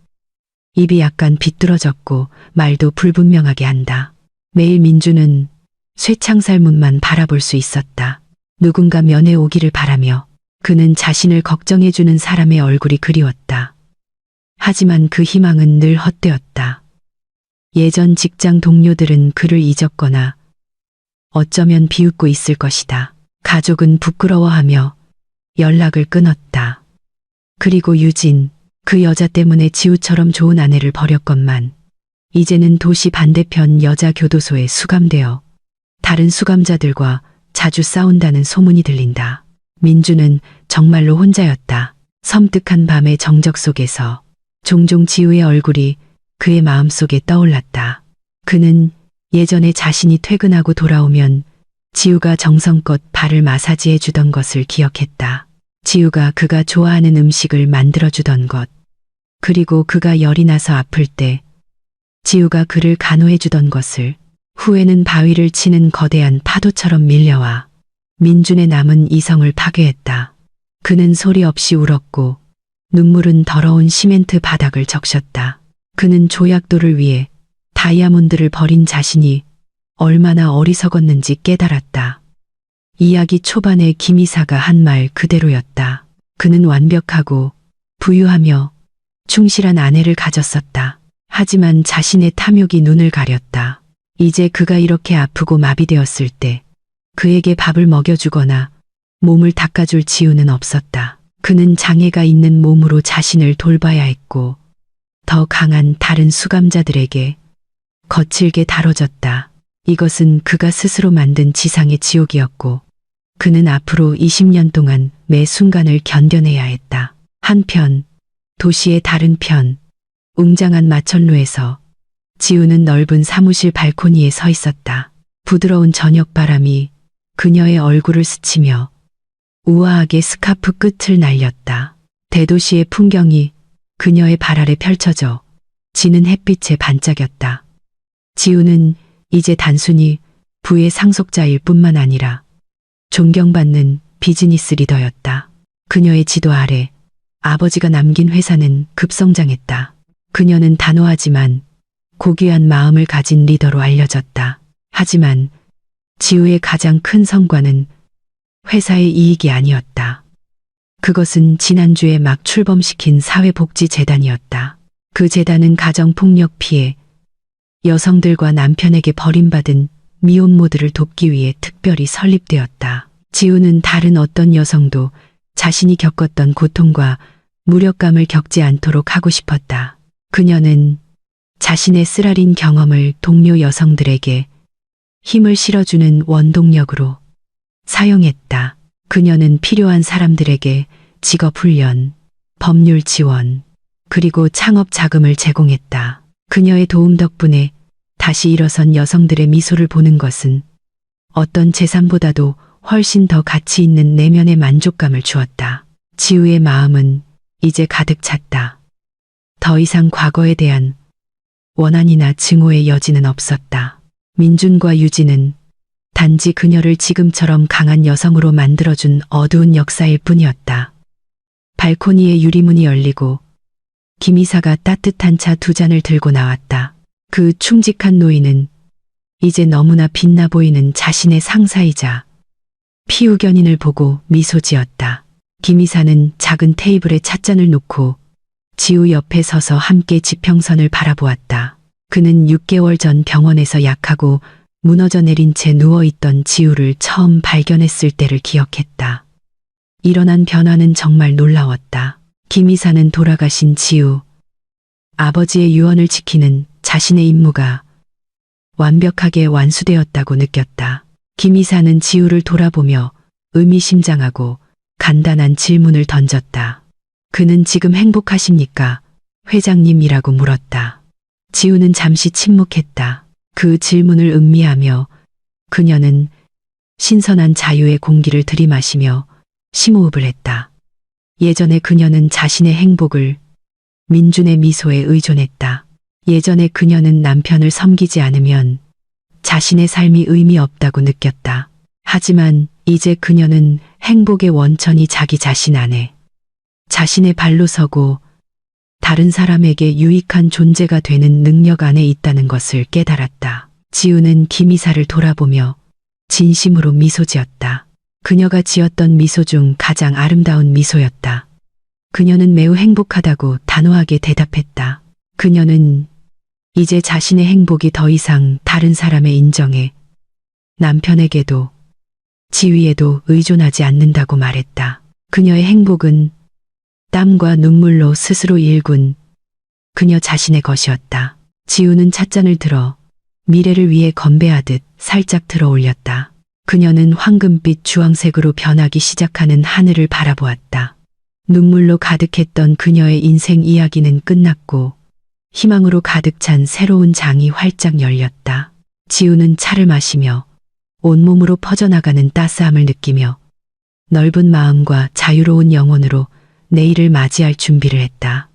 입이 약간 비뚤어졌고 말도 불분명하게 한다. 매일 민주는 쇠창살 문만 바라볼 수 있었다. 누군가 면회 오기를 바라며 그는 자신을 걱정해주는 사람의 얼굴이 그리웠다. 하지만 그 희망은 늘 헛되었다. 예전 직장 동료들은 그를 잊었거나 어쩌면 비웃고 있을 것이다. 가족은 부끄러워하며 연락을 끊었다. 그리고 유진, 그 여자 때문에 지우처럼 좋은 아내를 버렸건만 이제는 도시 반대편 여자 교도소에 수감되어 다른 수감자들과 자주 싸운다는 소문이 들린다. 민주는 정말로 혼자였다. 섬뜩한 밤의 정적 속에서 종종 지우의 얼굴이 그의 마음속에 떠올랐다. 그는 예전에 자신이 퇴근하고 돌아오면 지우가 정성껏 발을 마사지해 주던 것을 기억했다. 지우가 그가 좋아하는 음식을 만들어 주던 것, 그리고 그가 열이 나서 아플 때 지우가 그를 간호해 주던 것을. 후에는 바위를 치는 거대한 파도처럼 밀려와 민준의 남은 이성을 파괴했다. 그는 소리 없이 울었고 눈물은 더러운 시멘트 바닥을 적셨다. 그는 조약돌을 위해 다이아몬드를 버린 자신이 얼마나 어리석었는지 깨달았다. 이야기 초반에 김이사가 한 말 그대로였다. 그는 완벽하고 부유하며 충실한 아내를 가졌었다. 하지만 자신의 탐욕이 눈을 가렸다. 이제 그가 이렇게 아프고 마비되었을 때 그에게 밥을 먹여주거나 몸을 닦아줄 지우는 없었다. 그는 장애가 있는 몸으로 자신을 돌봐야 했고 더 강한 다른 수감자들에게 거칠게 다뤄졌다. 이것은 그가 스스로 만든 지상의 지옥이었고 그는 앞으로 20년 동안 매 순간을 견뎌내야 했다. 한편 도시의 다른 편 웅장한 마천루에서 지우는 넓은 사무실 발코니에 서 있었다. 부드러운 저녁 바람이 그녀의 얼굴을 스치며 우아하게 스카프 끝을 날렸다. 대도시의 풍경이 그녀의 발 아래 펼쳐져 지는 햇빛에 반짝였다. 지우는 이제 단순히 부의 상속자일 뿐만 아니라 존경받는 비즈니스 리더였다. 그녀의 지도 아래 아버지가 남긴 회사는 급성장했다. 그녀는 단호하지만 고귀한 마음을 가진 리더로 알려졌다. 하지만 지우의 가장 큰 성과는 회사의 이익이 아니었다. 그것은 지난주에 막 출범시킨 사회복지재단이었다. 그 재단은 가정폭력 피해 여성들과 남편에게 버림받은 미혼모들을 돕기 위해 특별히 설립되었다. 지우는 다른 어떤 여성도 자신이 겪었던 고통과 무력감을 겪지 않도록 하고 싶었다. 그녀는 자신의 쓰라린 경험을 동료 여성들에게 힘을 실어주는 원동력으로 사용했다. 그녀는 필요한 사람들에게 직업훈련, 법률 지원, 그리고 창업 자금을 제공했다. 그녀의 도움 덕분에 다시 일어선 여성들의 미소를 보는 것은 어떤 재산보다도 훨씬 더 가치 있는 내면의 만족감을 주었다. 지우의 마음은 이제 가득 찼다. 더 이상 과거에 대한 원한이나 증오의 여지는 없었다. 민준과 유진은 단지 그녀를 지금처럼 강한 여성으로 만들어준 어두운 역사일 뿐이었다. 발코니에 유리문이 열리고 김이사가 따뜻한 차 2잔을 들고 나왔다. 그 충직한 노인은 이제 너무나 빛나 보이는 자신의 상사이자 피우견인을 보고 미소 지었다. 김이사는 작은 테이블에 찻잔을 놓고 지우 옆에 서서 함께 지평선을 바라보았다. 그는 6개월 전 병원에서 약하고 무너져 내린 채 누워있던 지우를 처음 발견했을 때를 기억했다. 일어난 변화는 정말 놀라웠다. 김이사는 돌아가신 지우, 아버지의 유언을 지키는 자신의 임무가 완벽하게 완수되었다고 느꼈다. 김이사는 지우를 돌아보며 의미심장하고 간단한 질문을 던졌다. 그는 지금 행복하십니까? 회장님이라고 물었다. 지우는 잠시 침묵했다. 그 질문을 음미하며 그녀는 신선한 자유의 공기를 들이마시며 심호흡을 했다. 예전에 그녀는 자신의 행복을 민준의 미소에 의존했다. 예전에 그녀는 남편을 섬기지 않으면 자신의 삶이 의미 없다고 느꼈다. 하지만 이제 그녀는 행복의 원천이 자기 자신 안에 자신의 발로 서고 다른 사람에게 유익한 존재가 되는 능력 안에 있다는 것을 깨달았다. 지우는 김이사를 돌아보며 진심으로 미소 지었다. 그녀가 지었던 미소 중 가장 아름다운 미소였다. 그녀는 매우 행복하다고 단호하게 대답했다. 그녀는 이제 자신의 행복이 더 이상 다른 사람의 인정에, 남편에게도 지위에도 의존하지 않는다고 말했다. 그녀의 행복은 땀과 눈물로 스스로 일군 그녀 자신의 것이었다. 지우는 찻잔을 들어 미래를 위해 건배하듯 살짝 들어 올렸다. 그녀는 황금빛 주황색으로 변하기 시작하는 하늘을 바라보았다. 눈물로 가득했던 그녀의 인생 이야기는 끝났고 희망으로 가득 찬 새로운 장이 활짝 열렸다. 지우는 차를 마시며 온몸으로 퍼져나가는 따스함을 느끼며 넓은 마음과 자유로운 영혼으로 내일을 맞이할 준비를 했다.